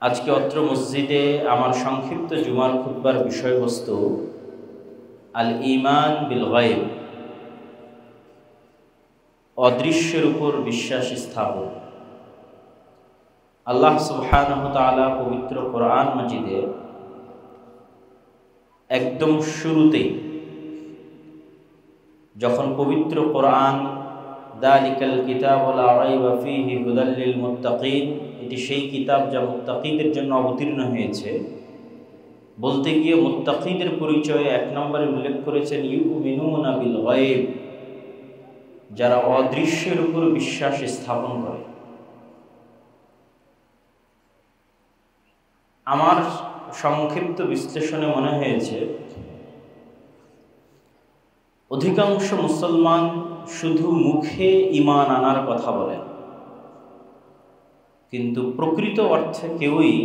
আজকে অত্র মসজিদে আমার সংক্ষিপ্ত জুমার খুতবার বিষয়বস্তু আল ঈমান বিল গায়ব, অদৃশ্যের উপর বিশ্বাস স্থাপন। আল্লাহ সুবহানাহু ওয়া তাআলা পবিত্র কোরআন মাজিদে একদম শুরুতেই যখন পবিত্র কোরআন যালিকাল কিতাবু লা রাইবা ফীহি হুদাল লিল মুত্তাকিন, এটি সেই কিতাব যা মুত্তাকিদের জন্য অবতীর্ণ হয়েছে, বলতে গিয়ে মুত্তাকিদের পরিচয়ে এক নম্বরে উল্লেখ করেছেন ইউমিনুনা বিল গায়ব, যারা অদৃশ্যের উপর বিশ্বাস স্থাপন করে। আমার সংক্ষিপ্ত বিশ্লেষণে মনে হয়েছে অধিকাংশ মুসলমান শুধু মুখে ঈমান আনার কথা বলেন, কিন্তু প্রকৃত অর্থে কেউই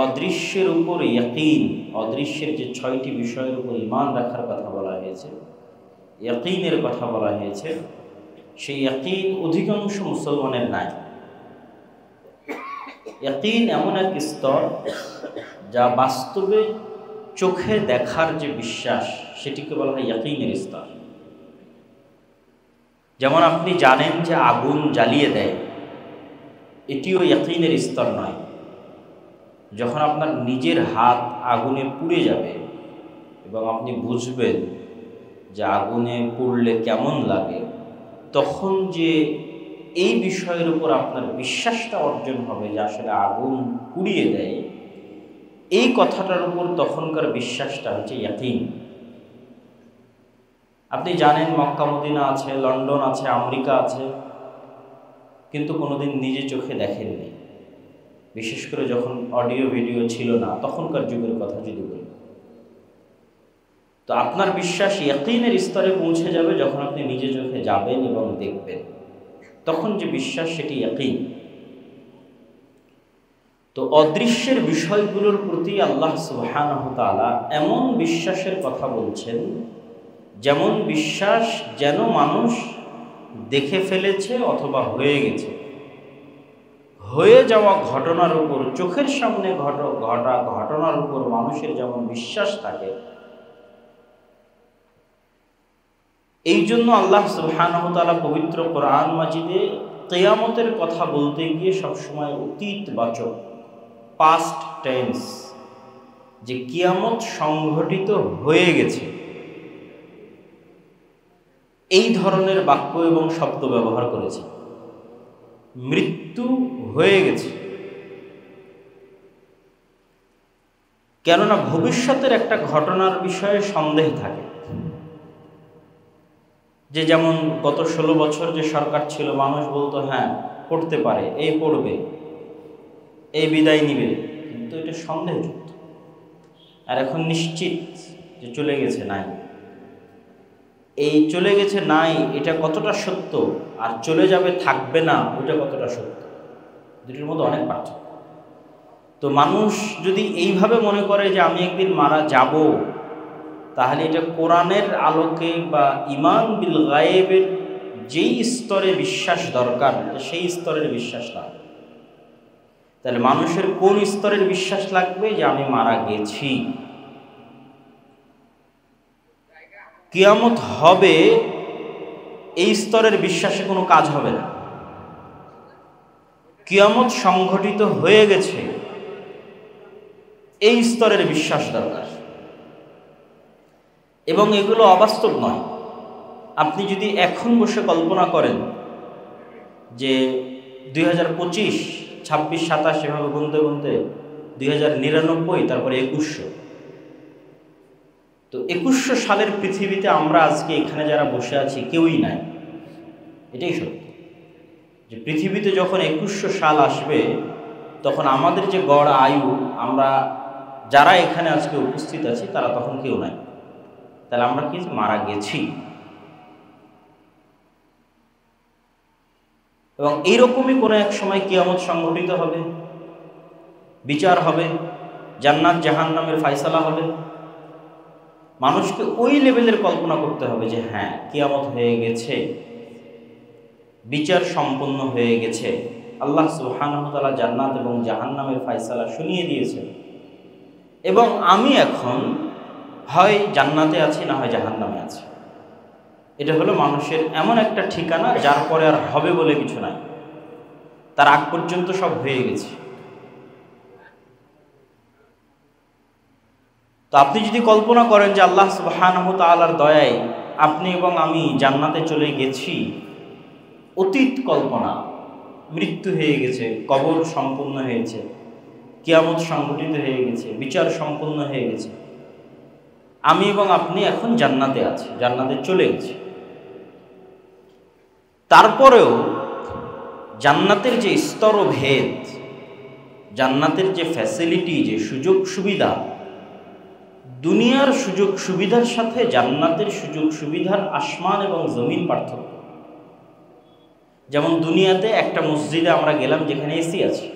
অদৃশ্যের উপর ইয়াকিন, অদৃশ্যের যে 6টি বিষয়ের উপর ঈমান রাখার কথা বলা হয়েছে, ইয়াকিনের কথা বলা হয়েছে, সেই ইয়াকিন অধিকাংশ মুসলমানের নাই। ইয়াকিন এমন এক স্তর যা বাস্তবে চোখে দেখার যে বিশ্বাস, সেটিকে বলা হয় ইয়াকিনের স্তর। যেমন আপনি জানেন যে আগুন জ্বালিয়ে দেয়, এটিও ইয়াকিনের স্তর নয়। যখন আপনার নিজের হাত আগুনে পুড়ে যাবে এবং আপনি বুঝবেন যে আগুনে পুড়লে কেমন লাগে, তখন যে এই বিষয়ের উপর আপনার বিশ্বাসটা অর্জন হবে যে আসলে আগুন পুড়িয়ে দেয়, এই কথাটার উপর তখনকার বিশ্বাসটা হচ্ছে ইয়াকিন। আপনি জানেন মক্কা মদিনা আছে, লন্ডন আছে, আমেরিকা আছে, কিন্তু কোনোদিন নিজে চোখে দেখেননি। বিশেষ করে যখন অডিও ভিডিও ছিল না, তখনকার যুগের কথা যদি বলি, তো আপনার বিশ্বাস ইয়াকিনের স্তরে পৌঁছে যাবে যখন আপনি নিজে চোখে যাবেন এবং দেখবেন, তখন যে বিশ্বাস সেটি ইয়াকিন। তো অদৃশ্যের বিষয়গুলোর প্রতি আল্লাহ সুবহানাহু ওয়া তাআলা এমন বিশ্বাসের কথা বলছেন, যেমন বিশ্বাস যেন মানুষ দেখে ফেলেছে অথবা হয়ে গেছে। হয়ে যাওয়া ঘটনার উপর, চোখের সামনে ঘটা ঘটনার উপর মানুষের যেমন বিশ্বাস থাকে, এই জন্য আল্লাহ সুবহানাহু ওয়া তাআলা পবিত্র কোরআন মাজিদে কিয়ামতের কথা বলতে গিয়ে সবসময় অতীতবাচক, পাস্ট টেন্স, যে কিয়ামত সংঘটিত হয়ে গেছে, এই ধরনের বাক্য এবং শব্দ ব্যবহার করেছে। মৃত্যু হয়ে গেছে, কেননা ভবিষ্যতের একটা ঘটনার বিষয়ে সন্দেহ থাকে। যে যেমন গত 16 বছর যে সরকার ছিল, মানুষ বলতো হ্যাঁ পড়তে পারে, এই পড়বে, এই বিদায় নিবে, কিন্তু এটা সন্দেহযুক্ত। আর এখন নিশ্চিত যে চলে গেছে নাই। এই চলে গেছে নাই এটা কতটা সত্য, আর চলে যাবে থাকবে না ওটা কতটা সত্য, দুটির মধ্যে অনেক পার্থক্য। তো মানুষ যদি এইভাবে মনে করে যে আমি একদিন মারা যাব, তাহলে এটা কোরআনের আলোকে বা ঈমান বিল গায়েবের যেই স্তরে বিশ্বাস দরকার, সেই স্তরের বিশ্বাস না। তাহলে মানুষের কোন স্তরের বিশ্বাস লাগবে? যে আমি মারা গেছি, কিয়ামত হবে, এই স্তরের বিশ্বাসে কোনো কাজ হবে না। কিয়ামত সংঘটিত হয়ে গেছে, এই স্তরের বিশ্বাস দরকার। এবং এগুলো অবাস্তব নয়। আপনি যদি এখন বসে কল্পনা করেন যে 2025, 26, 27 এভাবে গুনতে গুনতে 2099, তারপরে 2100, তো 2100 সালের পৃথিবীতে আমরা আজকে এখানে যারা বসে আছি কেউই নাই। এটাই সত্য যে পৃথিবীতে যখন 2100 সাল আসবে, তখন আমাদের যে গড় আয়ু, আমরা যারা এখানে আজকে উপস্থিত আছি তারা তখন কেউ নাই। তাহলে আমরা কি মারা গেছি। এবং এইরকমই কোনো এক সময় কিয়ামত সংঘটিত হবে, বিচার হবে, জান্নাত জাহান্নামের ফায়সালা হবে। মানুষকে ওই লেভেলের কল্পনা করতে হবে যে হ্যাঁ কিয়ামত হয়ে গেছে, বিচার সম্পন্ন হয়ে গেছে, আল্লাহ সুবহানাহু ওয়া তাআলা জান্নাত এবং জাহান্নামের ফয়সালা শুনিয়ে দিয়েছেন, এবং আমি এখন হয় জান্নাতে আছি না হয় জাহান্নামে আছি। এটা হলো মানুষের এমন একটা ঠিকানা যার পরে আর হবে বলে কিছু নাই, তার আগ পর্যন্ত সব হয়ে গেছে। তো আপনি যদি কল্পনা করেন যে আল্লাহ সুবহানাহু ওয়া তাআলার দয়ায় আপনি এবং আমি জান্নাতে চলে গেছি, অতীত কল্পনা, মৃত্যু হয়ে গেছে, কবর সম্পূর্ণ হয়েছে, কিয়ামত সংঘটিত হয়ে গেছে, বিচার সম্পূর্ণ হয়ে গেছে, আমি এবং আপনি এখন জান্নাতে আছি, জান্নাতে চলে গেছি। তারপরেও জান্নাতের যে স্তরভেদ, জান্নাতের যে ফ্যাসিলিটি, যে সুযোগ সুবিধা, দুনিয়ার সুযোগ সুবিধার সাথে জান্নাতের সুযোগ সুবিধার আসমান এবং জমিন পার্থক্য। যেমন দুনিয়াতে একটা মসজিদে আমরা গেলাম যেখানে এসি আছে,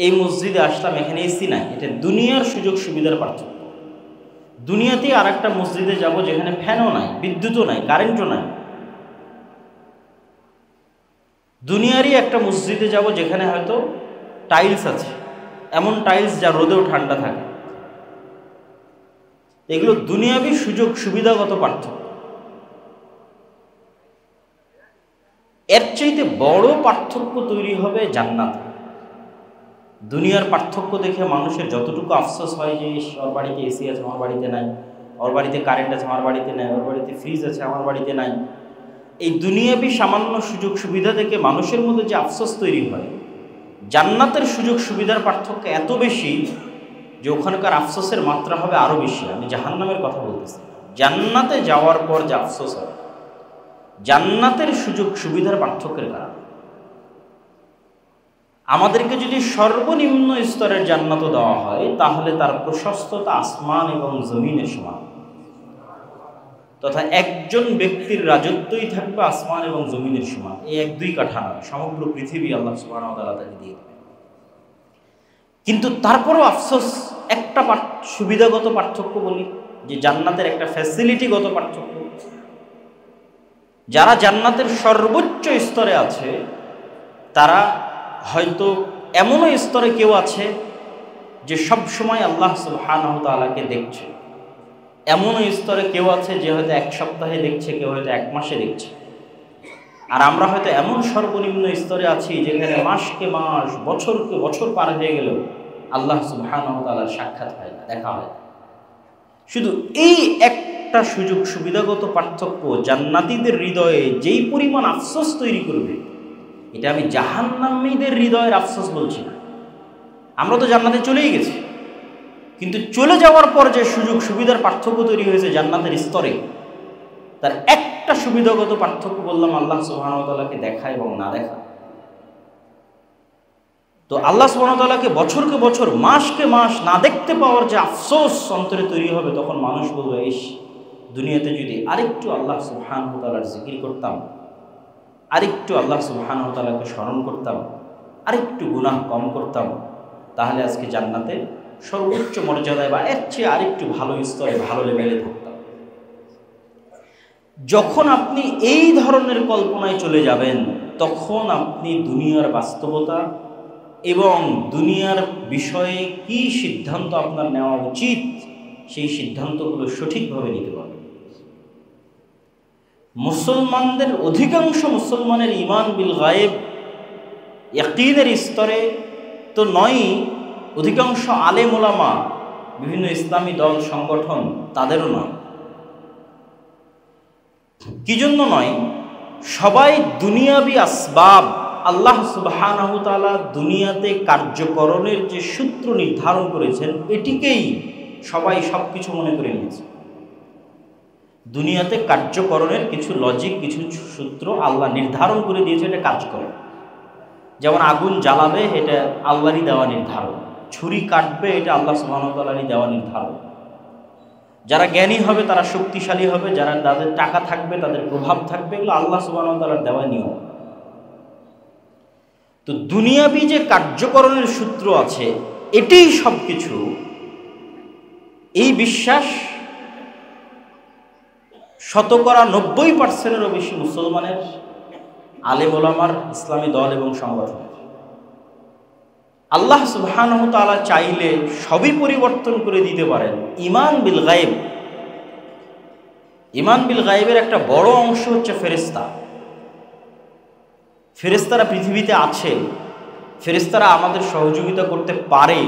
এই মসজিদে আসলাম এখানে এসি নাই, এটা দুনিয়ার সুযোগ সুবিধার পার্থক্য। দুনিয়াতে আর একটা মসজিদে যাব যেখানে ফ্যানও নাই, বিদ্যুৎও নাই, কারেন্টও নাই। দুনিয়ারই একটা মসজিদে যাব যেখানে হয়তো টাইলস আছে, এমন টাইলস যা রোদেও ঠান্ডা থাকে। এগুলো দুনিয়াবি সুযোগ সুবিধাগত পার্থক্য। এর চাইতে বড় পার্থক্য তৈরি হবে জান্নাতে। দুনিয়ার পার্থক্য দেখে মানুষের যতটুকু আফসোস হয় যে ওর বাড়িতে এসি আছে আমার বাড়িতে নাই, ওর বাড়িতে কারেন্ট আছে আমার বাড়িতে নাই, ওর বাড়িতে ফ্রিজ আছে আমার বাড়িতে নাই, এই দুনিয়াবি সামান্য সুযোগ সুবিধা দেখে মানুষের মধ্যে যে আফসোস তৈরি হয়, জান্নাতের সুযোগ সুবিধার পার্থক্য এত বেশি যে ওখানকার আফসোসের মাত্রা হবে আরও বেশি। আমি জাহান্নামের কথা বলতেছি, জান্নাতে যাওয়ার পর যে আফসোস হবে জান্নাতের সুযোগ সুবিধার পার্থক্যের কারণে। আমাদেরকে যদি সর্বনিম্ন স্তরের জান্নাত দেওয়া হয় তাহলে তার প্রশস্ততা আসমান এবং জমিনের সমান, তথা একজন ব্যক্তির রাজত্বই থাকবে আসমান এবং জমিনের সমান। এই 1-2 কাঠা নয়, সমগ্র পৃথিবী আল্লাহ সুবহানাহু ওয়া তাআলা তাকে দিয়ে দেবে। কিন্তু তারপরও আফসোস, একটা সুবিধাগত পার্থক্য বলি, যে জান্নাতের একটা ফ্যাসিলিটিগত পার্থক্য। যারা জান্নাতের সর্বোচ্চ স্তরে আছে তারা হয়তো এমনও স্তরে কেউ আছে যে সব সময় আল্লাহ সুবহানাহু ওয়া তাআলাকে দেখছে, এমনও স্তরে কেউ আছে যে হয়তো 1 সপ্তাহে দেখছে, কেউ হয়তো 1 মাসে দেখছে। আর আমরা হয়তো এমন সর্বনিম্ন স্তরে আছি যেখানে মাসকে মাস, বছরকে বছর পার হয়ে গেলেও আল্লাহ সুবহানাহু ওয়া তাআলার সাক্ষাৎ হয় না, দেখা হয় না। শুধু এই একটা সুযোগ সুবিধাগত পার্থক্য জান্নাতীদের হৃদয়ে যেই পরিমাণ আফসোস তৈরি করবে, এটা আমি জাহান্নামীদের হৃদয়ের আফসোস বলছি না। আমরা তো জান্নাতে চলেই গেছি, কিন্তু চলে যাওয়ার পর যে সুযোগ সুবিধার পার্থক্য তৈরি হয়েছে জান্নাতের স্তরে, তার একটা সুবিধাগত পার্থক্য বললাম আল্লাহ সুবহানাহু ওয়া তাআলাকে দেখা এবং না দেখা। তো আল্লাহ সুবহানাহু ওয়া তাআলাকে বছরকে বছর, মাসকে মাস না দেখতে পাওয়ার যে আফসোস অন্তরে তৈরি হবে, তখন মানুষ বলবে, ইস, দুনিয়াতে যদি আরেকটু আল্লাহ সুবহানাহু ওয়া তাআলার জিকির করতাম, আরেকটু আল্লাহ সুবহানাহু ওয়া তাআলাকে স্মরণ করতাম, আরেকটু গুনাহ কম করতাম, তাহলে আজকে জান্নাতে সর্বোচ্চ মর্যাদায় বা এর চেয়ে আরেকটু ভালো স্তরে, ভালো লেভেলে থাকতাম। যখন আপনি এই ধরনের কল্পনায় চলে যাবেন, তখন আপনি দুনিয়ার বাস্তবতা এবং দুনিয়ার বিষয়ে কি সিদ্ধান্ত আপনার নেওয়া উচিত, সেই সিদ্ধান্তগুলো সঠিকভাবে নিতে পারবেন। মুসলমানদের অধিকাংশ মুসলমানের ঈমান বিল গায়েব, ইয়াকিনের স্তরে তো নয়ই, অধিকাংশ আলেম ওলামা, বিভিন্ন ইসলামী দল সংগঠন, তাদেরও নয়। কি জন্য নয়? সবাই দুনিয়াবি আসবাব, আল্লাহ সুবহানাহু ওয়া তাআলা দুনিয়াতে কার্যকরণের যে সূত্র নির্ধারণ করেছেন, এটিকেই সবাই সব কিছু মনে করে নিয়েছে। দুনিয়াতে কার্যকরণের কিছু লজিক, কিছু সূত্র আল্লাহ নির্ধারণ করে দিয়েছে, এটা কাজ করে। যেমন আগুন জ্বালাবে, এটা আল্লাহরই দেওয়া নির্ধারণ। ছুরি কাটবে, এটা আল্লাহ সুবহানাহু ওয়া তাআলারই দেওয়া নির্ধারণ। যারা জ্ঞানী হবে তারা শক্তিশালী হবে, যারা তাদের টাকা থাকবে, তাদের প্রভাব থাকবে, এগুলো আল্লাহ সুবহানাহু ওয়া তাআলার দেওয়া নিয়ম। তো দুনিয়াবি যে কার্যকরণের সূত্র আছে, এটাই সব কিছু। এই বিশ্বাস 90% বেশি মুসলমানের, আলেম ওলামার, ইসলামী দল এবং সংগঠনের। আল্লাহ সুবহানাহু ওয়া তাআলা চাইলে সবই পরিবর্তন করে দিতে পারেন। ঈমান বিল গায়ব, ঈমান বিল গায়বের একটা বড় অংশ হচ্ছে ফেরেশতা। ফেরেশতারা পৃথিবীতে আছে, ফেরেশতারা আমাদের সহযোগিতা করতে পারে,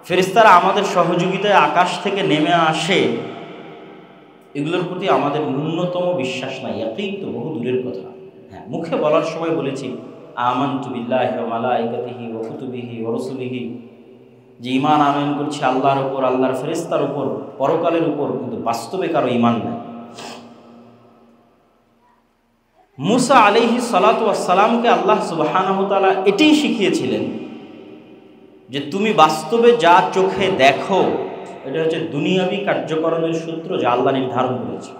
ফেরেশতারা আমাদের সহযোগিতায় আকাশ থেকে নেমে আসে, এগুলোর প্রতি আমাদের ন্যূনতম বিশ্বাস নাই। ইয়াকিন তো বহু দূরের কথা। হ্যাঁ, মুখে বলার সময় বলেছি আমানতু বিল্লাহি ওয়া মালাইকাতিহি ওয়া কুতুবিহি ওয়া রাসূলিহি, যে ঈমান আনয়ন করছি আল্লাহর উপর, আল্লাহর ফেরেশতার উপর, পরকালের উপর, কিন্তু বাস্তবে কারো ঈমান নাই। মুসা আলাইহিস সালাতু ওয়াস সালামকে আল্লাহ সুবহানাহু ওয়া তাআলা এটাই শিখিয়েছিলেন যে তুমি বাস্তবে যা চোখে দেখো এটা হচ্ছে দুনিয়াবি কার্যকরণের সূত্র, যা আল্লাহ নির্ধারণ করেছে।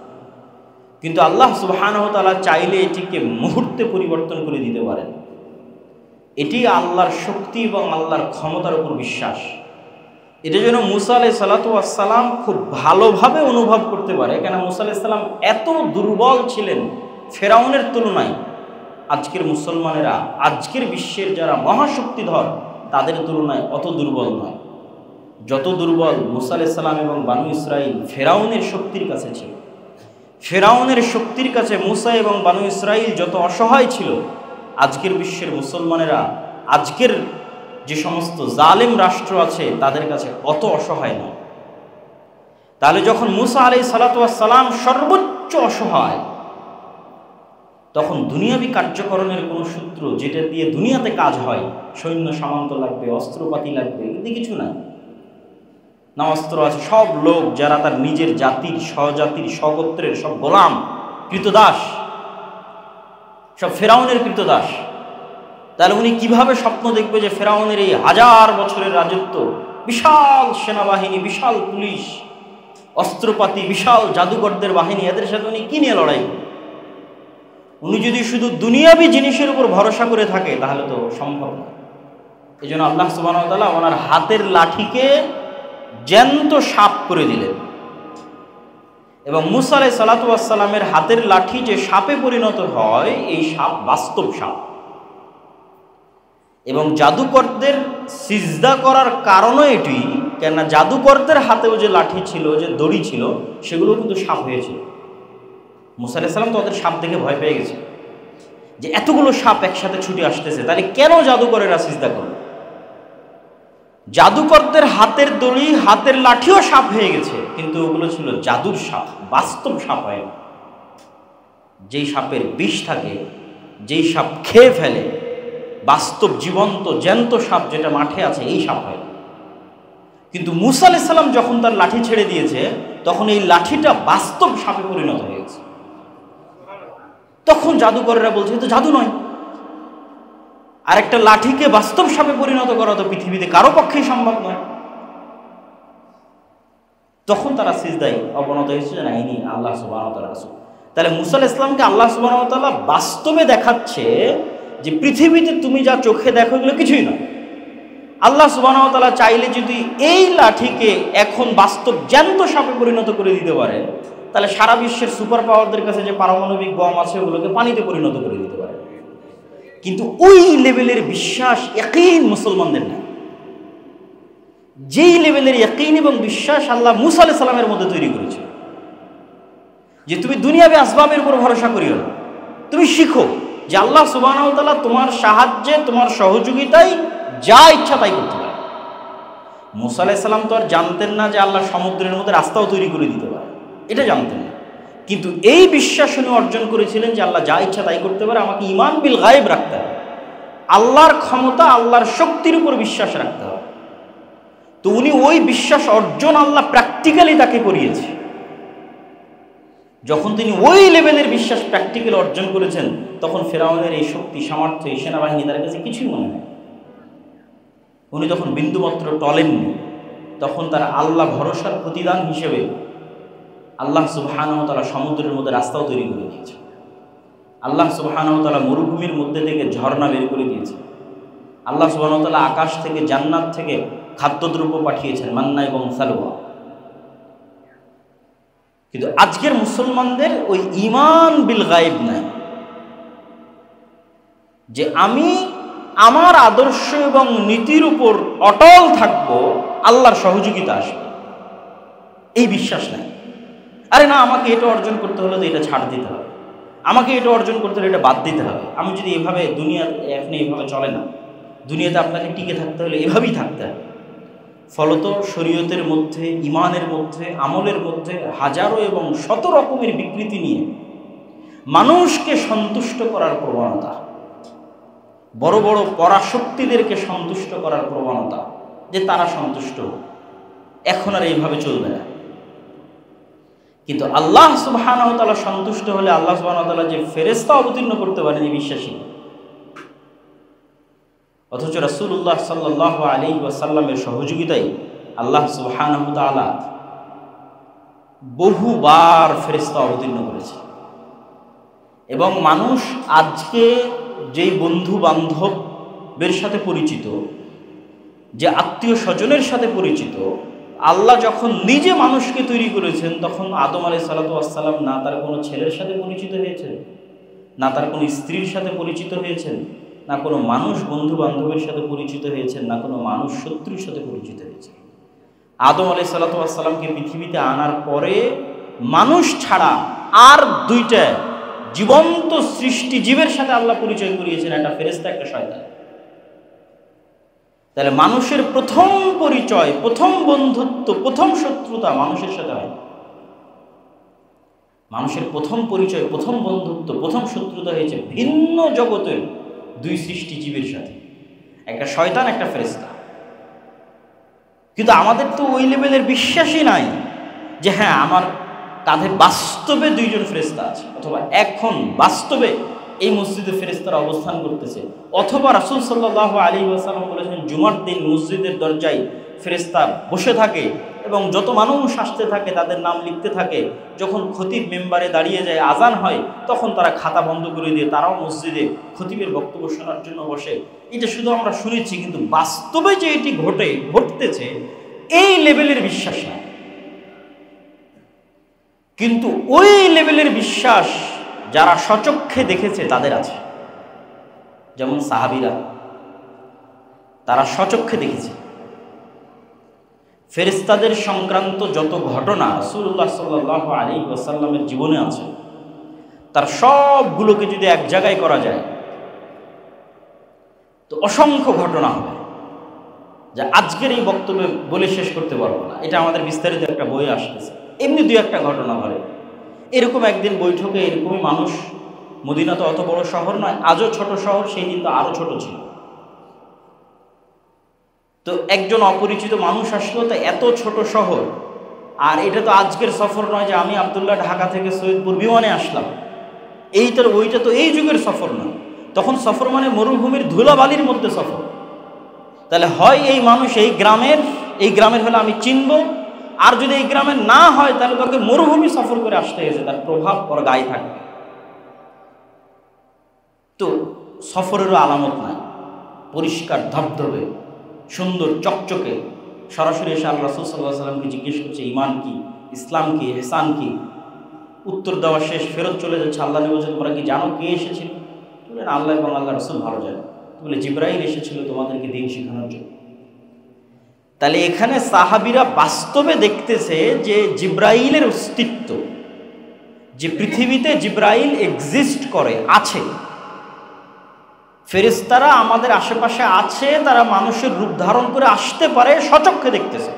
কিন্তু আল্লাহ সুবহানাহু ওয়া তাআলা চাইলে এটিকে মুহূর্তে পরিবর্তন করে দিতে পারেন। এটি আল্লাহর শক্তি এবং আল্লাহর ক্ষমতার উপর বিশ্বাস। এটা যেন মুসা আলাইহিস সালাতু ওয়াস সালাম খুব ভালোভাবে অনুভব করতে পারে। কেন মুসা আলাইহিস সালাম এত দুর্বল ছিলেন ফেরাউনের তুলনায়। আজকের মুসলমানেরা, আজকের বিশ্বের যারা মহাশক্তিধর, তাদের তুলনায় অত দুর্বল নয়। যত দুর্বল মুসা আলাইহিস সালাম এবং বানু ইসরাইল ফেরাউনের শক্তির কাছে ছিল। ফেরাউনের শক্তির কাছে মুসা এবং বানু ইসরাইল যত অসহায় ছিল, আজকের বিশ্বের মুসলমানেরা, আজকের যে সমস্ত জালেম রাষ্ট্র আছে, তাদের কাছে অত অসহায় নয়। তাহলে যখন মুসা আলাইহিস সালাতু ওয়াস সালাম সর্বোচ্চ অসহায়, তখন দুনিয়াবি কার্যকরণের কোনো সূত্র যেটা দিয়ে দুনিয়াতে কাজ হয়, সৈন্য সামন্ত লাগবে, অস্ত্রপাতি লাগবে, এতে কিছু নাই। না অস্ত্র আছে, সব লোক যারা তার নিজের জাতির, স্বজাতির, স্বগোত্রের সব গোলাম, কৃতদাস, সব ফেরাউনের কৃতদাস। তাহলে উনি কিভাবে স্বপ্ন দেখবে যে ফেরাউনের এই 1000 বছরের রাজত্ব, বিশাল সেনাবাহিনী, বিশাল পুলিশ, অস্ত্রপাতি, বিশাল জাদুকরদের বাহিনী, এদের সাথে উনি কি নিয়ে লড়াই করবেন? উনি যদি শুধু দুনিয়াবি জিনিসের উপর ভরসা করে থাকে তাহলে তো সম্ভব না। এই জন্য আল্লাহ সুবহানাহু ওয়া তাআলা ওনার হাতের লাঠিকে জ্যান্ত সাপ করে দিলেন। এবং মুসা আলাইহিস সালাতু ওয়াস সালামের হাতের লাঠি যে সাপে পরিণত হয়, এই সাপ বাস্তব সাপ। এবং জাদুকরদের সিজদা করার কারণও এটি, কেননা জাদুকরদের হাতেও যে লাঠি ছিল, যে দড়ি ছিল, সেগুলো কিন্তু সাপ হয়েছিল। মুসা আলাইহিস সালাম তো ওদের সাপ দেখে ভয় পেয়ে গেছে যে এতগুলো সাপ একসাথে ছুটে আসতেছে, তাহলে কেন জাদুকরেরা সিজদা করল? জাদুকরদের হাতের দড়ি, হাতের লাঠিও সাপ হয়ে গেছে, কিন্তু ওগুলো ছিল জাদুর সাপ, বাস্তব সাপ হয় না। যেই সাপের বিষ থাকে, যেই সাপ খেয়ে ফেলে, বাস্তব জীবন্ত জ্যান্ত সাপ যেটা মাঠে আছে, এই সাপ হয়। কিন্তু মুসা আলাইহিস সালাম যখন তার লাঠি ছেড়ে দিয়েছে, তখন এই লাঠিটা বাস্তব সাপে পরিণত হয়ে গেছে। তখন জাদুকরেরা বলছে তো জাদু নয়। আর একটা লাঠিকে বাস্তব সাপে পরিণত করা তো পৃথিবীতে কারো পক্ষেই সম্ভব নয়। তখন তারা সিজদায় অবনত হয়েছে যে না, ইনি আল্লাহ সুবহানাহু ওয়া তাআলার রাসূল। তাহলে মুসা আলাইহিস সালামকে আল্লাহ সুবহানাহু ওয়া তাআলা বাস্তবে দেখাচ্ছে যে পৃথিবীতে তুমি যা চোখে দেখো এগুলো কিছুই না। আল্লাহ সুবহানাহু ওয়া তাআলা চাইলে যদি এই লাঠিকে এখন বাস্তব জ্যান্ত সাপে পরিণত করে দিতে পারে, তাহলে সারা বিশ্বের সুপার পাওয়ারদের কাছে যে পারমাণবিক বম আছে, ওগুলোকে পানিতে পরিণত করে দিতে পারে। কিন্তু ওই লেভেলের বিশ্বাস, ইয়াকিন মুসলমানদের নেই। যেই লেভেলের ইয়াকিন এবং বিশ্বাস আল্লাহ মুসা আলাইহিস সালামের মধ্যে তৈরি করেছে, যে তুমি দুনিয়াবি আসবাবের উপর ভরসা করিও না, তুমি শিখো যে আল্লাহ সুবহানাহু ওয়া তাআলা তোমার সাহায্যে, তোমার সহযোগিতায় যা ইচ্ছা তাই করতে পারে। মুসা আলাইহিস সালাম তো আর জানতেন না যে আল্লাহ সমুদ্রের মধ্যে রাস্তাও তৈরি করে দিতে পারে, এটা জানতেন না। কিন্তু এই বিশ্বাস উনি অর্জন করেছিলেন যে আল্লাহ যা ইচ্ছা তাই করতে পারে, আমাকে ঈমান বিল গায়ব রাখতে হবে, আল্লাহর ক্ষমতা, আল্লাহর শক্তির উপর বিশ্বাস রাখতে হবে। তো উনি ওই বিশ্বাস অর্জন আল্লাহ প্র্যাকটিক্যালি তাকে করিয়েছে। যখন তিনি ওই লেভেলের বিশ্বাস প্র্যাকটিক্যালি অর্জন করেছেন, তখন ফেরাউনের এই শক্তি, সামর্থ্য, এই সেনাবাহিনী তার কাছে কিছুই মনে হয়। উনি তখন বিন্দুমাত্র টলেননি। তখন তার আল্লাহ ভরসার প্রতিদান হিসেবে আল্লাহ সুবহানাহু ওয়া তাআলা সমুদ্রের মধ্যে রাস্তাও তৈরি করে দিয়েছে। আল্লাহ সুবহানাহু ওয়া তাআলা মরুভূমির মধ্যে থেকে ঝর্ণা বের করে দিয়েছে। আল্লাহ সুবহানাহু ওয়া তাআলা আকাশ থেকে, জান্নাত থেকে খাদ্যদ্রব্য পাঠিয়েছেন, মান্না এবং সালওয়া। কিন্তু আজকের মুসলমানদের ওই ঈমান বিল গায়ব নাই, যে আমি আমার আদর্শ এবং নীতির উপর অটল থাকবো, আল্লাহর সহযোগিতা আসবে, এই বিশ্বাস নাই। আরে না, আমাকে এটা অর্জন করতে হলে তো এটা ছাড় দিতে হবে, আমাকে এটা অর্জন করতে হলে এটা বাদ দিতে হবে। আমি যদি এভাবে, দুনিয়ার এখন এইভাবে চলে না, দুনিয়াতে আপনাকে টিকে থাকতে হলে এভাবেই থাকতে হবে। ফলত শরীয়তের মধ্যে, ইমানের মধ্যে, আমলের মধ্যে হাজারো এবং শত রকমের বিকৃতি নিয়ে মানুষকে সন্তুষ্ট করার প্রবণতা, বড় বড় পরাশক্তিদেরকে সন্তুষ্ট করার প্রবণতা, যে তারা সন্তুষ্ট, এখন আর এইভাবে চলবে না। কিন্তু আল্লাহ সুবহানাহু ওয়া তাআলা সন্তুষ্ট হলে আল্লাহ সুবহানাহু ওয়া তাআলা যে ফেরেশতা অবতীর্ণ করতে পারেন এই বিশ্বাসী। অথচ রাসূলুল্লাহ সাল্লাল্লাহু আলাইহি ওয়াসাল্লামের সহযোগিতায় আল্লাহ সুবহানাহু ওয়া তাআলা বহুবার ফেরেশতা অবতীর্ণ করেছে। এবং মানুষ আজকে যেই বন্ধু বান্ধবের সাথে পরিচিত, যে আত্মীয় স্বজনের সাথে পরিচিত, আল্লাহ যখন নিজে মানুষকে তৈরি করেছেন তখন আদম আলাইহিসসালাতু ওয়াসসালাম না তার কোনো ছেলের সাথে পরিচিত হয়েছেন, না তার কোনো স্ত্রীর সাথে পরিচিত হয়েছেন, না কোনো মানুষ বন্ধু বান্ধবের সাথে পরিচিত হয়েছেন, না কোনো মানুষ শত্রুর সাথে পরিচিত হয়েছেন। আদম আলাইহিসসালাতু ওয়াসসালামকে পৃথিবীতে আনার পরে মানুষ ছাড়া আর দুইটা জীবন্ত সৃষ্টি জীবের সাথে আল্লাহ পরিচয় করিয়েছেন, একটা ফেরেশতা, একটা শয়তান। তাহলে মানুষের প্রথম পরিচয়, প্রথম বন্ধুত্ব, প্রথম শত্রুতা মানুষের সাথে হয়। মানুষের প্রথম পরিচয়, প্রথম বন্ধুত্ব, প্রথম শত্রুতা হয়েছে ভিন্ন জগতের দুই সৃষ্টি জীবের সাথে, একটা শয়তান, একটা ফেরেশতা। কিন্তু আমাদের তো ওই লেভেলের বিশ্বাসই নাই যে হ্যাঁ আমার কাঁধে বাস্তবে দুইজন ফেরেশতা আছে, অথবা এখন বাস্তবে এই মসজিদে ফেরেশতারা অবস্থান করতেছে, অথবা রাসূল সাল্লাল্লাহু আলাইহি ওয়াসাল্লাম বলেছেন জুমার দিন মসজিদের দরজায় ফেরেশতা বসে থাকে এবং যত মানুষ আসতে থাকে তাদের নাম লিখতে থাকে। যখন খতিব মেম্বারে দাঁড়িয়ে যায়, আজান হয়, তখন তারা খাতা বন্ধ করে দিয়ে তারাও মসজিদে খতিবের বক্তব্য শোনার জন্য বসে। এটা শুধু আমরা শুনেছি, কিন্তু বাস্তবে যে এটি ঘটতেছে এই লেভেলের বিশ্বাস না। কিন্তু ওই লেভেলের বিশ্বাস যারা স্বচক্ষে দেখেছে তাদের আছে। যেমন সাহাবীরা, তারা স্বচক্ষে দেখেছে। ফেরেশতাদের সংক্রান্ত যত ঘটনা রাসূলুল্লাহ সাল্লাল্লাহু আলাইহি ওয়াসাল্লামের জীবনে আছে, তার সবগুলোকে যদি এক জায়গায় করা যায় তো অসংখ্য ঘটনা হবে, যা আজকের এই বক্তব্যে বলে শেষ করতে পারবো না। এটা আমাদের বিস্তারিত একটা বই আসতেছে, এমনি দুই একটা ঘটনা ধরে। এরকম একদিন বৈঠকে এরকমই মানুষ, মদিনা তো অত বড় শহর নয়, আজও ছোট শহর, সেই দিন তো আরো ছোট ছিল। তো একজন অপরিচিত মানুষ আসলো, তা এত ছোট শহর, আর এটা তো আজকের সফর নয় যে আমি আব্দুল্লাহ ঢাকা থেকে সৈয়দপুর বিমানে আসলাম, এইটার ওইটা তো এই যুগের সফর নয়। তখন সফর মানে মরুভূমির ধুলাবালির মধ্যে সফর। তাহলে হয় এই মানুষ এই গ্রামের হলে আমি চিনব, আর যদি এই গ্রামের না হয় তাহলে তোকে মরুভূমি সফর করে আসতে হয়েছে, তার প্রভাব ওর গায়ে থাকবে। তো সফরেরও আলামত নাই, পরিষ্কার ধবধবে সুন্দর চকচকে, সরাসরি এসে আল্লাহ রাসূল সাল্লাল্লাহু আলাইহি ওয়াসাল্লামকে জিজ্ঞেস করছে ইমান কি, ইসলাম কি, ইহসান কি। উত্তর দেওয়া শেষ, ফেরত চলে যাচ্ছে। আল্লাহ নবী বলছেন তোমরা কি জানো কে এসেছিল? বললেন আল্লাহ এবং আল্লাহ রাসূল ভালো জানে। বলে জিবরাইল এসেছিল তোমাদেরকে দিন শেখানোর জন্য। তাহলে এখানে সাহাবীরা বাস্তবে দেখতেছে যে জিবরাইলের অস্তিত্ব, যে পৃথিবীতে জিবরাইল এক্সিস্ট করে, আছে, ফেরেশতারা আমাদের আশেপাশে আছে, তারা মানুষের রূপ ধারণ করে আসতে পারে, সচক্ষে দেখতেছে।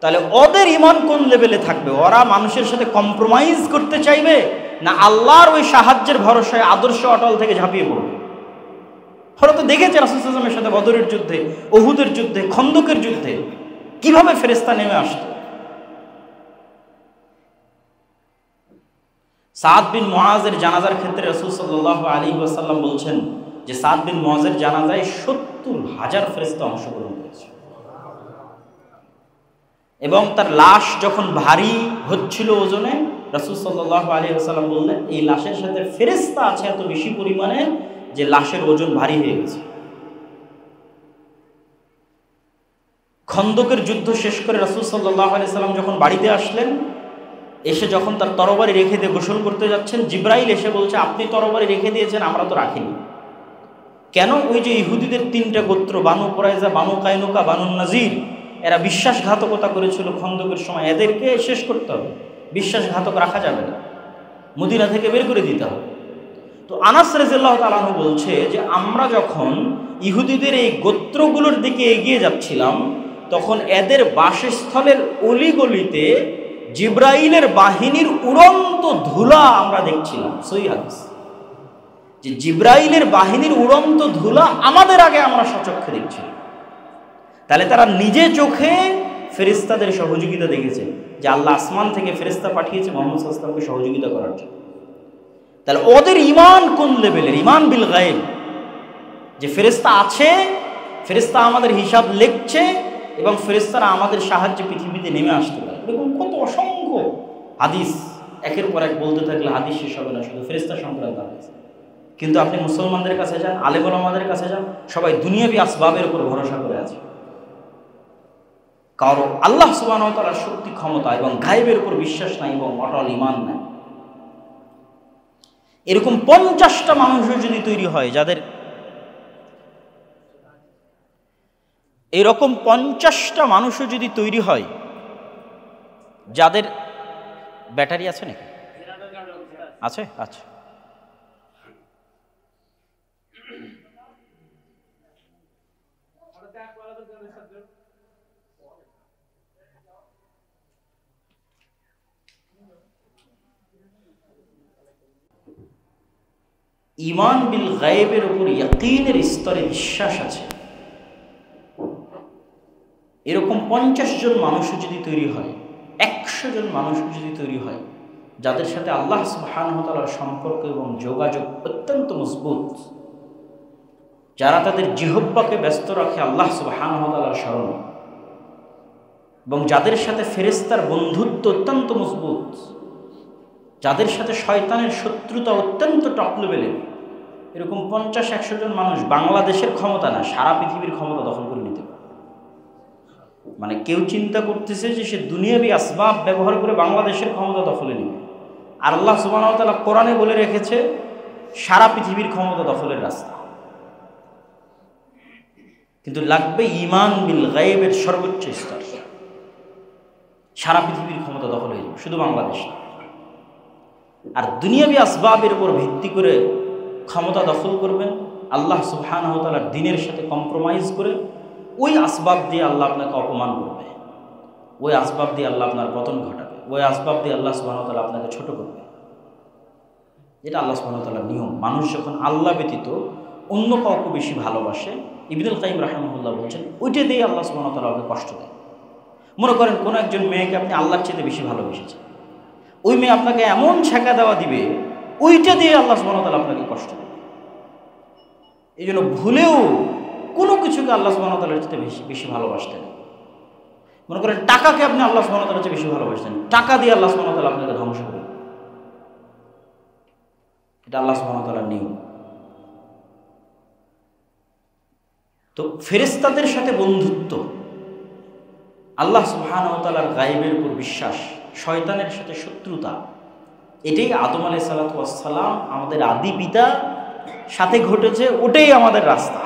তাহলে ওদের ঈমান কোন লেভেলে থাকবে? ওরা মানুষের সাথে কম্প্রোমাইজ করতে চাইবে, না আল্লাহর ওই সাহায্যের ভরসায় আদর্শ অটল থেকে ঝাঁপিয়ে পড়বে? ওরা তো দেখেছে রাসূল সাল্লাল্লাহু আলাইহি ওয়াসাল্লামের সাথে বদরের যুদ্ধে, উহুদের যুদ্ধে, খন্দকের যুদ্ধে কিভাবে ফেরেশতা নেমে আসতো। সাদ বিন মুআজের জানাজার ক্ষেত্রে রাসূল সাল্লাল্লাহু আলাইহি ওয়াসাল্লাম বলছেন যে সাদ বিন মুআজের জানাজায় ৭০,০০০ ফেরেশতা অংশগ্রহণ করেছে, এবং তার লাশ যখন ভারী হচ্ছিল ওজনে, রাসূল সাল্লাল্লাহু আলাইহি ওয়াসাল্লাম বললেন এই লাশের সাথে ফেরেশতা আছে এত বেশি পরিমাণে যে লাশের ওজন ভারী হয়ে গেছে। খন্দকের যুদ্ধ শেষ করে রাসূল সাল্লাল্লাহু আলাইহি ওয়াসাল্লাম যখন বাড়িতে আসলেন, এসে যখন তার তরবারি রেখে দিয়ে গোসল করতে যাচ্ছেন, জিবরাইল এসে বলছে আপনি তরবারি রেখে দিয়েছেন, আমরা তো রাখিনি। কেন? ওই যে ইহুদিদের 3টা গোত্র, বানু কুরাইজা, বানু কায়নুকা, বানু নাজির, এরা বিশ্বাসঘাতকতা করেছিল খন্দকের সময়। এদেরকে শেষ করতে হবে, বিশ্বাসঘাতক রাখা যাবে না, মদিনা থেকে বের করে দিতে হবে। তো আনাস রাদিয়াল্লাহু তাআলা আনহু বলছে যে আমরা যখন ইহুদিদের এই গোত্রগুলোর দিকে এগিয়ে যাচ্ছিলাম, তখন এদের বাসস্থলের অলিগলিতে জিব্রাইলের বাহিনীর উড়ন্ত ধুলা আমরা দেখছিলাম। সহিহ হাদিস, যে জিব্রাইলের বাহিনীর উড়ন্ত ধুলা আমাদের আগে আমরা সচক্ষে দেখছিলাম। তাহলে তারা নিজে চোখে ফেরেশতাদের সহযোগিতা দেখেছে, যে আল্লাহ আসমান থেকে ফেরেশতা পাঠিয়েছে মুহাম্মদ সাল্লাল্লাহু আলাইহি ওয়াসাল্লামকে সহযোগিতা করার জন্য। তাহলে ওদের ঈমান কোন লেভেলের? ঈমান বিল গায়ব, যে ফেরেশতা আছে, ফেরেশতা আমাদের হিসাব লিখছে এবং ফেরেশতারা আমাদের সাহায্যে পৃথিবীতে নেমে আসতে পারে। এরকম কত অসংখ্য হাদিস, একের পর এক বলতে থাকলে হাদিস শেষ হবে না, শুধু ফেরেশতা সংক্রান্ত হাদিস। কিন্তু আপনি মুসলমানদের কাছে যান, আলেম ওলামাদের কাছে যান, সবাই দুনিয়াবি আসবাবের উপর ভরসা করে আছে। কারো আল্লাহ সুবহানাহু ওয়া তাআলার শক্তি, ক্ষমতা এবং গায়েবের উপর বিশ্বাস নাই এবং অটল ঈমান নাই। এরকম 50টা মানুষও যদি তৈরি হয়, যাদের এরকম 50টা মানুষও যদি তৈরি হয় যাদের ব্যাটারি আছে নাকি? আছে, আচ্ছা। ঈমান বিল গায়বের উপর ইয়াকিনের স্তরে বিশ্বাস আছে, এরকম 50 জন মানুষও যদি তৈরি হয়, 100 জন মানুষও যদি তৈরি হয়, যাদের সাথে আল্লাহ সুবহানাহু ওয়া তাআলার সম্পর্ক এবং যোগাযোগ অত্যন্ত মজবুত, যারা তাদের জিহ্বাকে ব্যস্ত রাখে আল্লাহ সুবহানাহু ওয়া তাআলার স্মরণে, এবং যাদের সাথে ফেরেশতার বন্ধুত্ব অত্যন্ত মজবুত, যাদের সাথে শয়তানের শত্রুতা অত্যন্ত টপ লেভেলের, এরকম 50-100 জন মানুষ বাংলাদেশের ক্ষমতা না, সারা পৃথিবীর ক্ষমতা দখল করে নিতে পারে। মানে কেউ চিন্তা করতেছে যে সে দুনিয়াবি আসবাব ব্যবহার করে বাংলাদেশের ক্ষমতা দখলে নেবে, আর আল্লাহ সুবহানাহু ওয়া তাআলা কোরআনে বলে রেখেছে সারা পৃথিবীর ক্ষমতা দখলের রাস্তা। কিন্তু লাগবে ঈমান বিল গায়বের সর্বোচ্চ স্তর, সারা পৃথিবীর ক্ষমতা দখল হয়ে যাবে, শুধু বাংলাদেশ না। আর দুনিয়াবি আসবাবের উপর ভিত্তি করে ক্ষমতা দখল করবেন, আল্লাহ সুবহানাহু ওয়া তাআলার দ্বীনের সাথে কম্প্রোমাইজ করে, ওই আসবাব দিয়ে আল্লাহ আপনাকে অপমান করবে, ওই আসবাব দিয়ে আল্লাহ আপনার পতন ঘটাবে, ওই আসবাব দিয়ে আল্লাহ সুবহানাহু ওয়া তাআলা আপনাকে ছোট করবে। এটা আল্লাহ সুবহানাহু ওয়া তাআলার নিয়ম। মানুষ যখন আল্লাহ ব্যতীত অন্য কাউকে বেশি ভালোবাসে, ইবনুল কাইয়িম রাহিমাহুল্লাহ বলছেন, ওইটা দিয়ে আল্লাহ সুবহানাহু ওয়া তাআলা আপনাকে কষ্ট দেয়। মনে করেন কোনো একজন মেয়েকে আপনি আল্লাহর চেয়ে বেশি ভালোবেসেছেন, ওই মেয়ে আপনাকে এমন ছেঁকা দেওয়া দিবে, ওইটা দিয়ে আল্লাহ সুবহানাহু ওয়া তাআলা আপনাকে কষ্ট দেবে। এই জন্য ভুলেও কোনো কিছুকে আল্লাহ সুবহানাহু ওয়া তাআলার চেয়ে বেশি ভালোবাসতেন। মনে করেন টাকাকে আপনি আল্লাহ সুবহানাহু ওয়া তাআলার চেয়ে বেশি ভালোবাসতেন, টাকা দিয়ে আল্লাহ সুবহানাহু ওয়া তাআলা আপনাকে ধ্বংস করবে। এটা আল্লাহ সুবহানাহু ওয়া তাআলার নিয়ম। তো ফেরেশতাদের সাথে বন্ধুত্ব, আল্লাহ সুবহানাহু ওয়া তাআলার গায়বের উপর বিশ্বাস, শয়তানের সাথে শত্রুতা, এটাই আদম আলাইহিস সালাতু ওয়াস সালাম আমাদের আদি পিতা সাথে ঘটেছে, ওটাই আমাদের রাস্তা।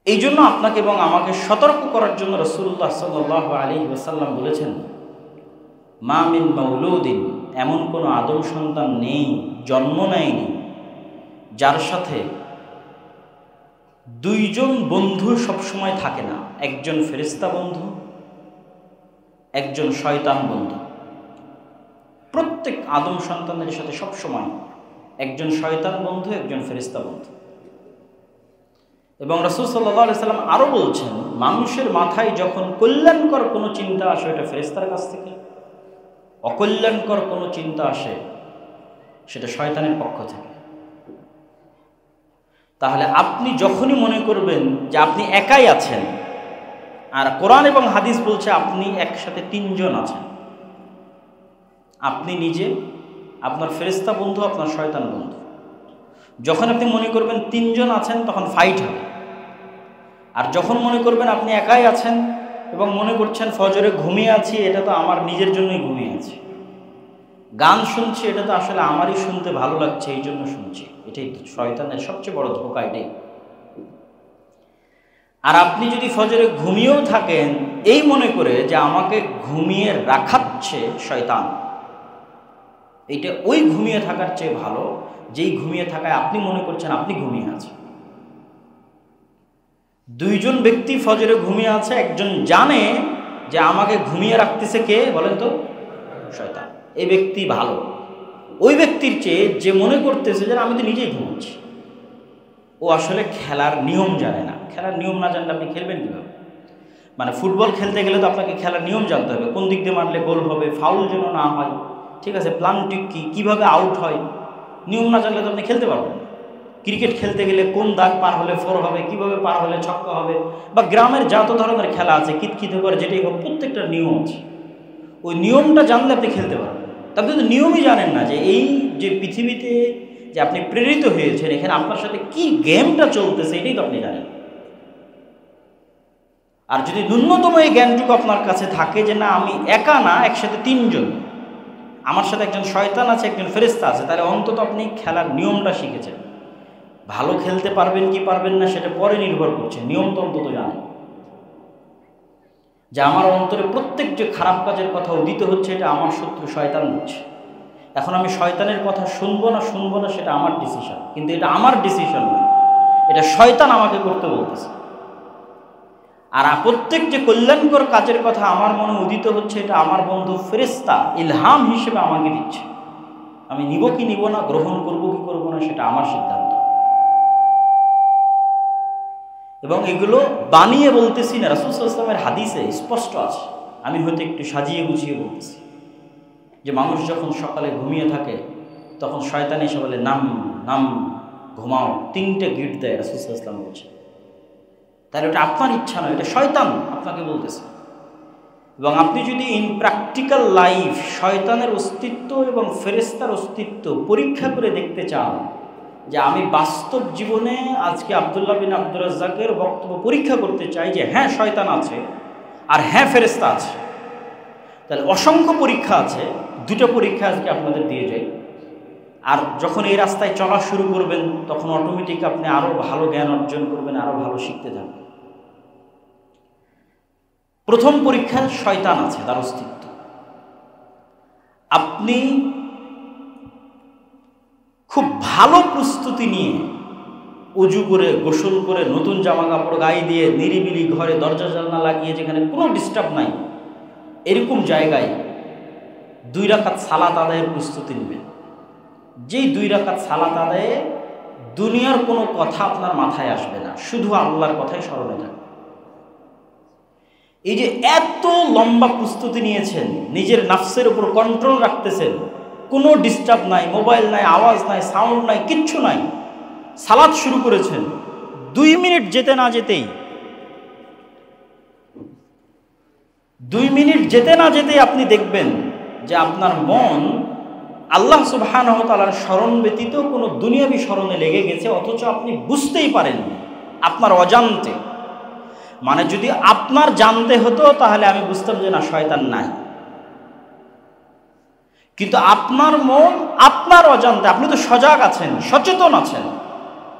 এই জন্য আপনাকে এবং আমাকে সতর্ক করার জন্য রাসূলুল্লাহ সাল্লাল্লাহু আলাইহি ওয়াসাল্লাম বলেছেন, মা মিন মাউলুদিন, এমন কোনো আদম সন্তান নেই, জন্ম নেয়নি, যার সাথে দুইজন বন্ধু সবসময় থাকে না। একজন ফেরেশতা বন্ধু, একজন শয়তান বন্ধু। প্রত্যেক আদম সন্তানের সাথে সবসময় একজন শয়তান বন্ধু, একজন ফেরেশতা বন্ধু। এবং রাসূল সাল্লাল্লাহু আলাইহি সাল্লাম আরও বলছেন, মানুষের মাথায় যখন কল্যাণকর কোনো চিন্তা আসে ওটা ফেরেশতার কাছ থেকে, অকল্যাণকর কোনো চিন্তা আসে সেটা শয়তানের পক্ষ থেকে। তাহলে আপনি যখনই মনে করবেন যে আপনি একাই আছেন, আর কোরআন এবং হাদিস বলছে আপনি একসাথে 3 জন আছেন, আপনি নিজে, আপনার ফেরেশতা বন্ধু, আপনার শয়তান বন্ধু, যখন আপনি মনে করবেন 3 জন আছেন তখন ফাইট হবে। আর যখন মনে করবেন আপনি একাই আছেন এবং মনে করছেন ফজরে ঘুমিয়ে আছি, এটা তো আমার নিজের জন্যই ঘুমিয়ে আছি, গান শুনছি, এটা তো আসলে আমারই শুনতে ভালো লাগছে, এই জন্য শুনছি। এটাই তো শয়তানের সবচেয়ে বড় ধোঁকা, এটাই। আর আপনি যদি ফজরে ঘুমিয়েও থাকেন এই মনে করে যে আমাকে ঘুমিয়ে রাখাচ্ছে শয়তান, এইটা ওই ঘুমিয়ে থাকার চেয়ে ভালো যেই ঘুমিয়ে থাকায় আপনি মনে করছেন আপনি ঘুমিয়ে আছেন। দুইজন ব্যক্তি ফজরে ঘুমিয়ে আছে, একজন জানে যে আমাকে ঘুমিয়ে রাখতেছে কে বলেন তো? শয়তান। এই ব্যক্তি ভালো ওই ব্যক্তির চেয়ে যে মনে করতেছে যে আমি তো নিজেই ঘুমাচ্ছি। ও আসলে খেলার নিয়ম জানে না। খেলার নিয়ম না জানলে আপনি খেলবেন কীভাবে? মানে ফুটবল খেলতে গেলে তো আপনাকে খেলার নিয়ম জানতে হবে, কোন দিক দিয়ে মারলে গোল হবে, ফাউল যেন না হয়, ঠিক আছে, প্ল্যানটি কী, কীভাবে আউট হয়, নিয়ম না জানলে তো আপনি খেলতে পারবেন না। ক্রিকেট খেলতে গেলে কোন দাগ পার হলে 4 হবে, কীভাবে পার হলে ছক্কা হবে, বা গ্রামের যত ধরনের খেলা আছে কিতকিত করে যেটাই হোক, প্রত্যেকটা নিয়ম আছে। ওই নিয়মটা জানলে আপনি খেলতে পারবেন। আপনি তো নিয়মই জানেন না যে এই যে পৃথিবীতে যে আপনি প্রেরিত হয়েছেন, এখানে আপনার সাথে কি গেমটা চলতেছে এটাই তো আপনি জানেন। আর যদি ন্যূনতম এই জ্ঞানটুকু আপনার কাছে থাকে যে না আমি একা না, একসাথে 3 জন, আমার সাথে একজন শয়তান আছে, একজন ফেরেশতা আছে, তাহলে অন্তত আপনি খেলার নিয়মটা শিখেছেন। ভালো খেলতে পারবেন কি পারবেন না সেটা পরে নির্ভর করছে, নিয়ম তো অন্তত জানেন যে আমার অন্তরে প্রত্যেক যে খারাপ কাজের কথা উদিত হচ্ছে এটা আমার শত্রু শয়তান হচ্ছে। এখন আমি শয়তানের কথা শুনবো না সেটা আমার ডিসিশন, কিন্তু এটা আমার ডিসিশন নয়, এটা শয়তান আমাকে করতে বলতেছে। আর প্রত্যেক যে কল্যাণকর কাজের কথা আমার মনে উদিত হচ্ছে এটা আমার বন্ধু ফেরেশতা ইলহাম হিসেবে আমাকে দিচ্ছে। আমি নিব কি নিব না, গ্রহণ করব কি করব না, সেটা আমার সিদ্ধান্ত। এবং এগুলো বানিয়ে বলতেছি না, রাসূল সাল্লাল্লাহু আলাইহি ওয়াসাল্লামের হাদিসে স্পষ্ট আছে। আমি হয়তো একটু সাজিয়ে গুছিয়ে বলতেছি যে মানুষ যখন সকালে ঘুমিয়ে থাকে তখন শয়তান এসে বলে নাম নাম, ঘুমাও, 3টে গিট দেয় রাসূল সাল্লাল্লাহু আলাইহি ওয়াসাল্লাম বলছে। তাহলে ওটা আপনার ইচ্ছা নয়, এটা শয়তান আপনাকে বলতেছে। এবং আপনি যদি ইন প্র্যাকটিক্যাল লাইফ শয়তানের অস্তিত্ব এবং ফেরেশতার অস্তিত্ব পরীক্ষা করে দেখতে চান, যে আমি বাস্তব জীবনে আজকে আব্দুল্লাহ বিন আব্দুর রাজ্জাকের বক্তব্য পরীক্ষা করতে চাই যে হ্যাঁ শয়তান আছে আর হ্যাঁ ফেরেশতা আছে, তাহলে অসংখ্য পরীক্ষা আছে। 2টা পরীক্ষা আজকে আপনাদের দিয়ে যাই। আর যখন এই রাস্তায় চলা শুরু করবেন তখন অটোমেটিক আপনি আরও ভালো জ্ঞান অর্জন করবেন, আরও ভালো শিখতে থাকবেন। প্রথম পরীক্ষা, শয়তান আছে, তার অস্তিত্ব। আপনি খুব ভালো প্রস্তুতি নিয়ে উজু করে, গোসল করে, নতুন জামা কাপড় গায়ে দিয়ে, নিরিবিলি ঘরে দরজা জানলা লাগিয়ে, যেখানে কোনো ডিস্টার্ব নাই, এরকম জায়গায় 2 রাকাত সালাত আদায়ের প্রস্তুতি নেবেন। যেই 2 রাকাত সালাত আদায়ে দুনিয়ার কোনো কথা আপনার মাথায় আসবে না, শুধু আল্লাহর কথাই স্মরণে থাকবে। এই যে এত লম্বা প্রস্তুতি নিয়েছেন, নিজের নাফসের উপর কন্ট্রোল রাখতেছেন, কোনো ডিস্টার্ব নাই, মোবাইল নাই, আওয়াজ নাই, সাউন্ড নাই, কিচ্ছু নাই, সালাত শুরু করেছেন, 2 মিনিট যেতে না যেতেই 2 মিনিট যেতে না যেতেই আপনি দেখবেন যে আপনার মন আল্লাহ সুবহানাহু ওয়া তাআলার স্মরণ ব্যতীত কোনো দুনিয়াবি স্মরণে লেগে গেছে, অথচ আপনি বুঝতেই পারেননি, আপনার অজান্তে। মানে যদি আপনার জানতে হতো তাহলে আমি বুঝতাম যে না শয়তান নাই, কিন্তু আপনার মন আপনার অজান্তে, আপনি তো সজাগ আছেন, সচেতন আছেন,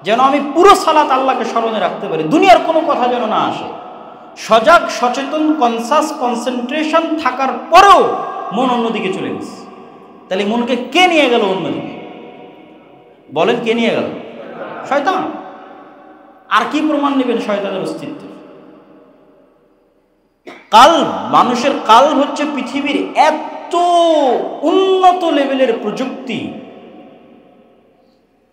যেন আমি পুরো সালাত আল্লাহকে স্মরণে রাখতে পারি, দুনিয়ার কোনো কথা যেন না আসে। সজাগ, সচেতন, কনসাস, কনসেন্ট্রেশন থাকার পরেও মন অন্যদিকে চলে গেছে। তাহলে মনকে কে নিয়ে গেল অন্যদিকে? বলেন, কে নিয়ে গেল? শয়তান। আর কি প্রমাণ নেবেন শয়তানের অস্তিত্ব? কাল্ব, মানুষের কাল্ব হচ্ছে পৃথিবীর এত উন্নত লেভেলের প্রযুক্তি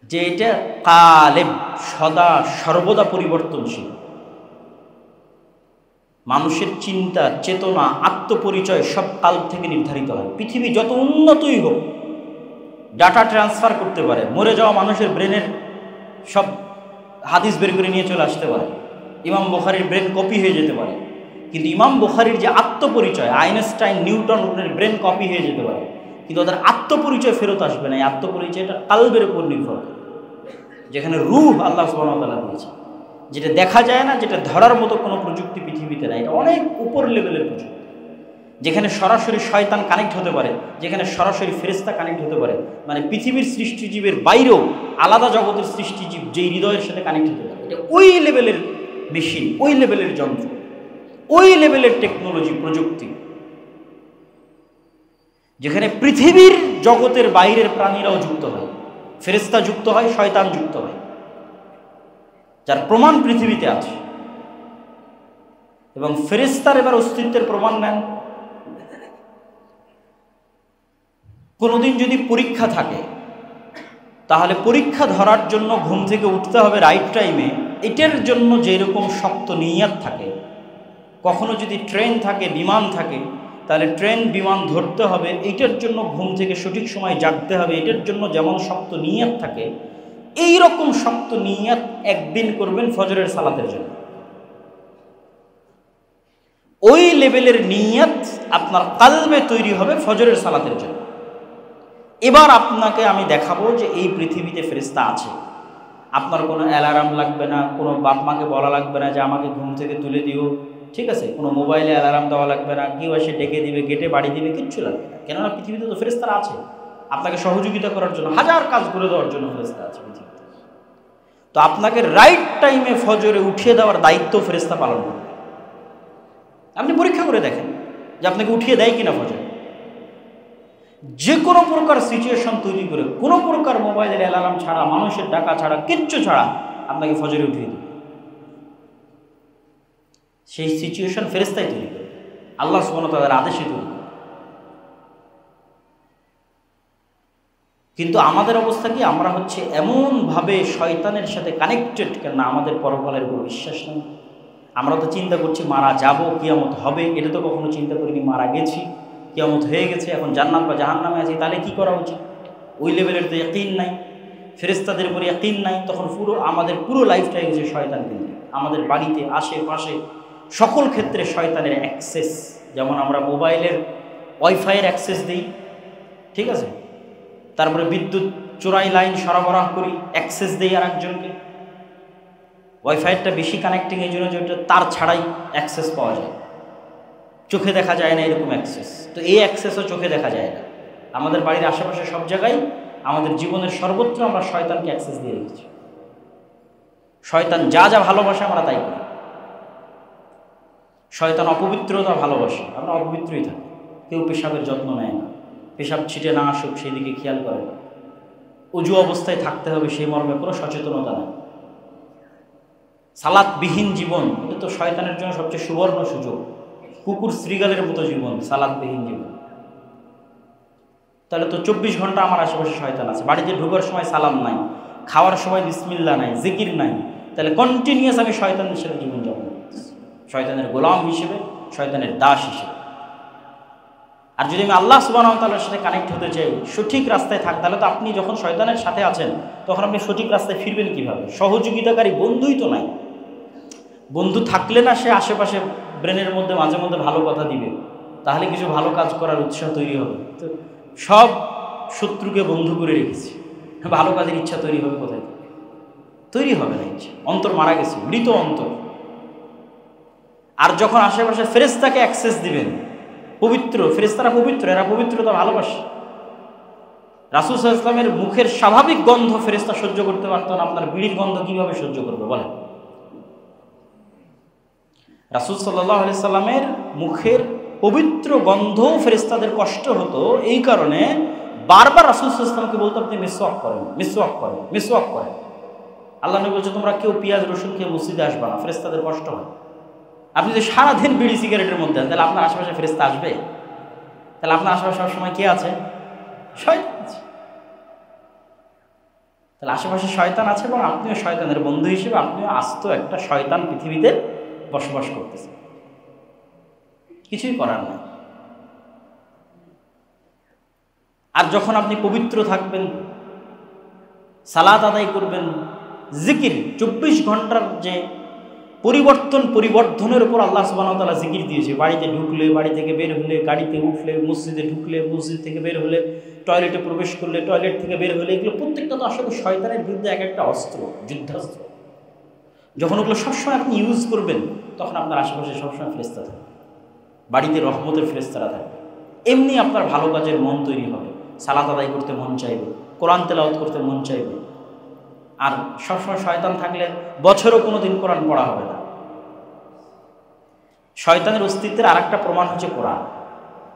যে এটা কালেব, সদা সর্বদা পরিবর্তনশীল। মানুষের চিন্তা, চেতনা, আত্মপরিচয় সব কাল্ব থেকে নির্ধারিত হয়। পৃথিবী যত উন্নতই হোক, ডাটা ট্রান্সফার করতে পারে, মরে যাওয়া মানুষের ব্রেনের সব হাদিস বের করে নিয়ে চলে আসতে পারে, ইমাম বুখারীর ব্রেন কপি হয়ে যেতে পারে, কিন্তু ইমাম বুখারীর যে আত্মপরিচয়, আইনস্টাইন, নিউটনের ব্রেন কপি হয়ে যেতে পারে, কিন্তু ওদের আত্মপরিচয় ফেরত আসবে না। এই আত্মপরিচয়টা কালবের উপর নির্ভর করে, যেখানে রূহ আল্লাহ সুবহানাহু ওয়া তাআলা দিয়েছে, যেটা দেখা যায় না, যেটা ধরার মতো কোনো প্রযুক্তি পৃথিবীতে নাই। এটা অনেক উপর লেভেলের প্রযুক্তি। যেখানে সরাসরি শয়তান কানেক্ট হতে পারে, যেখানে সরাসরি ফেরেশতা কানেক্ট হতে পারে, মানে পৃথিবীর সৃষ্টিজীবের বাইরেও আলাদা জগতের সৃষ্টিজীব যেই হৃদয়ের সাথে কানেক্ট হতে পারে। এটা ওই লেভেলের মেশিন, ওই লেভেলের যন্ত্র, ওই লেভেলের টেকনোলজি, প্রযুক্তি, যেখানে পৃথিবীর জগতের বাইরের প্রাণীরাও যুক্ত হয়, ফেরেশতা যুক্ত হয়, শয়তান যুক্ত হয়, যার প্রমাণ পৃথিবীতে আছে। এবং ফেরেশতার এবার অস্তিত্বের প্রমাণ নেন। কোনোদিন যদি পরীক্ষা থাকে, তাহলে পরীক্ষা ধরার জন্য ঘুম থেকে উঠতে হবে রাইট টাইমে, এটার জন্য যেরকম শক্ত নিয়ত থাকে। কখনো যদি ট্রেন থাকে, বিমান থাকে, তাহলে ট্রেন বিমান ধরতে হবে, এইটার জন্য ঘুম থেকে সঠিক সময় জাগতে হবে, এটার জন্য যেমন শক্ত নিয়ত থাকে, এই রকম শক্ত নিয়ত একদিন করবেন ফজরের সালাতের জন্য। ওই লেভেলের নিয়ত আপনার কালবে তৈরি হবে ফজরের সালাতের জন্য। এবার আপনাকে আমি দেখাবো যে এই পৃথিবীতে ফেরেশতা আছে। আপনার কোনো অ্যালার্ম লাগবে না, কোনো বাপ মাকে বলা লাগবে না যে আমাকে ঘুম থেকে তুলে দিও, ঠিক আছে? কোনো মোবাইলে অ্যালার্ম দেওয়া লাগবে না, কেউ এসে ডেকে দিবে, গেটে বাড়ি দিবে, কিচ্ছু লাগবে না। কেননা পৃথিবীতে তো ফেরেশতারা আছে আপনাকে সহযোগিতা করার জন্য, হাজার কাজ করে দেওয়ার জন্য ফেরেশতা আছে পৃথিবীতে। তো আপনাকে রাইট টাইমে ফজরে উঠিয়ে দেওয়ার দায়িত্ব ফেরেশতা পালন করবে। আপনি পরীক্ষা করে দেখেন যে আপনাকে উঠিয়ে দেয় কিনা ফজরে। যে কোনো প্রকার সিচুয়েশন তৈরি করে, কোনো প্রকার মোবাইলের অ্যালার্ম ছাড়া, মানুষের ডাকা ছাড়া, কিচ্ছু ছাড়া আপনাকে ফজরে উঠিয়ে দেবে। সেই সিচুয়েশন ফেরেশতাই তৈরি করে, আল্লাহ সুবহানাহু ওয়া তাআলার আদেশে তৈরি করে। কিন্তু আমাদের অবস্থা কি? আমরা হচ্ছে এমনভাবে শয়তানের সাথে কানেক্টেড, কেন আমাদের পরকালের উপর বিশ্বাস নেই। আমরা তো চিন্তা করছি মারা যাব, কিয়ামত হবে, এটা তো কখনো চিন্তা করিনি। মারা গেছি, কিয়ামত হয়ে গেছে, এখন জান্নাত বা জাহান্নামে আছি, তাহলে কি করা উচিত? ওই লেভেলের তো ইয়াকিন নাই, ফেরেশতাদের উপর ইয়াকিন নাই। তখন আমাদের পুরো লাইফটা হয়ে গেছে শয়তান কেন্দ্রিক। আমাদের বাড়িতে, আশেপাশে, সকল ক্ষেত্রে শয়তানের অ্যাক্সেস। যেমন আমরা মোবাইলের ওয়াইফাইয়ের অ্যাক্সেস দিই, ঠিক আছে? তারপরে বিদ্যুৎ চোরাই লাইন সরবরাহ করি, অ্যাক্সেস দিই আর একজনকে। ওয়াইফাইয়েরটা বেশি কানেক্টিং এই জন্য যে ওটা তার ছাড়াই অ্যাক্সেস পাওয়া যায়, চোখে দেখা যায় না এরকম অ্যাক্সেস। তো এই অ্যাক্সেসও চোখে দেখা যায় না। আমাদের বাড়ির আশেপাশে সব জায়গায়, আমাদের জীবনের সর্বত্র আমরা শয়তানকে অ্যাক্সেস দিয়ে রেখেছি। শয়তান যা যা ভালোবাসে আমরা তাই করি। শয়তান অপবিত্রতা ভালোবাসে, আমরা অপবিত্রই থাকি। কেউ পেশাবের যত্ন নেয় না, পেশাব ছিটে না আসুক সেই দিকে খেয়াল করে না। অজু অবস্থায় থাকতে হবে সেই মর্মে কোনো সচেতনতা নেই। সালাতবিহীন জীবন, এটা তো শয়তানের জন্য সবচেয়ে সুবর্ণ সুযোগ। কুকুর শ্রীগালের মতো জীবন, সালাতবিহীন জীবন। তাহলে তো 24 ঘন্টা আমার আশেপাশে শয়তান আছে। বাড়িতে ঢোকার সময় সালাম নাই, খাওয়ার সময় বিসমিল্লাহ নাই, জিকির নাই, তাহলে কন্টিনিউয়াস আমি শয়তান হিসেবে জীবনযাপন করতেছি, শয়তানের গোলাম হিসেবে, শয়তানের দাস হিসেবে। আর যদি আমি আল্লাহ সুবহানাহু ওয়া তাআলার সাথে কানেক্ট হতে চাই, সঠিক রাস্তায় থাক, তাহলে তো আপনি যখন শয়তানের সাথে আছেন তখন আপনি সঠিক রাস্তায় ফিরবেন কিভাবে? সহযোগিতাকারী বন্ধুই তো নাই। বন্ধু থাকলে না সে আশেপাশে ব্রেনের মধ্যে মাঝে মধ্যে ভালো কথা দিবে, তাহলে কিছু ভালো কাজ করার উৎসাহ তৈরি হবে। তো সব শত্রুকে বন্ধু করে রেখেছি, ভালো কাজের ইচ্ছা তৈরি হবে কোথায়? তৈরি হবে না ইচ্ছা, অন্তর মারা গেছে, মৃত অন্তর। আর যখন আশেপাশে ফেরেশতাকে অ্যাক্সেস দিবেন, পবিত্র ফেরেশতারা পবিত্র, এরা পবিত্রতা ভালোবাসে। রাসূল সাল্লাল্লাহু আলাইহি ওয়াসাল্লামের মুখের স্বাভাবিক গন্ধ ফেরেশতা সহ্য করতে পারত না, আপনার বিড়ির গন্ধ কিভাবে সহ্য করবে বলেন? রাসূল সাল্লাল্লাহু আলাইহি সাল্লামের মুখের পবিত্র গন্ধ ফেরেশতাদের কষ্ট হতো, এই কারণে বারবার রাসূল সাল্লাল্লাহু আলাইহি সাল্লামকে বলতো আপনি মিসওয়াক করেন, মিসওয়াক করেন, মিসওয়াক করেন। আল্লাহ নবী বলছে তোমরা কেউ পেঁয়াজ রসুন খেয়ে মসজিদে আসবে না, ফেরেশতাদের কষ্ট হয়। আপনি যদি সারাদিন বিড়ি সিগারেটের মধ্যে আছেন, তাহলে আপনার আশেপাশে ফেরেশতা আসবে? তাহলে আপনার আশেপাশে সবসময় কে আছে? শয়তান আছে। তাহলে আশেপাশে শয়তান আছে এবং আপনিও শয়তানের বন্ধু হিসেবে আপনিও আস্ত একটা শয়তান পৃথিবীতে বসবাস করতেছেন, কিছুই করার নাই। আর যখন আপনি পবিত্র থাকবেন, সালাত আদায় করবেন, জিকির 24 ঘন্টার যে পরিবর্ধনের উপর আল্লাহ সুবহানাহু ওয়া তাআলা জিকির দিয়েছে। বাড়িতে ঢুকলে, বাড়ি থেকে বের হলে, গাড়িতে উঠলে, মসজিদে ঢুকলে, মসজিদ থেকে বের হলে, টয়লেটে প্রবেশ করলে, টয়লেট থেকে বের হলে, এগুলো প্রত্যেকটা তো আসলে শয়তানের বিরুদ্ধে এক একটা অস্ত্র, যুদ্ধাস্ত্র। যখন ওগুলো সবসময় আপনি ইউজ করবেন, তখন আপনার আশেপাশে সবসময় ফেরেশতা থাকবে। বাড়িতে রহমতের ফেরেশতারা থাকবে। এমনি আপনার ভালো কাজের মন তৈরি হবে, সালাত আদায় করতে মন চাইবে, কোরআন তেলাওয়াত করতে মন চাইবে। আর সবসময় শয়তান থাকলে বছরও কোনো দিন কোরআন পড়া হবে না। শয়তানের অস্তিত্বের আরেকটা প্রমাণ হচ্ছে কোরআন।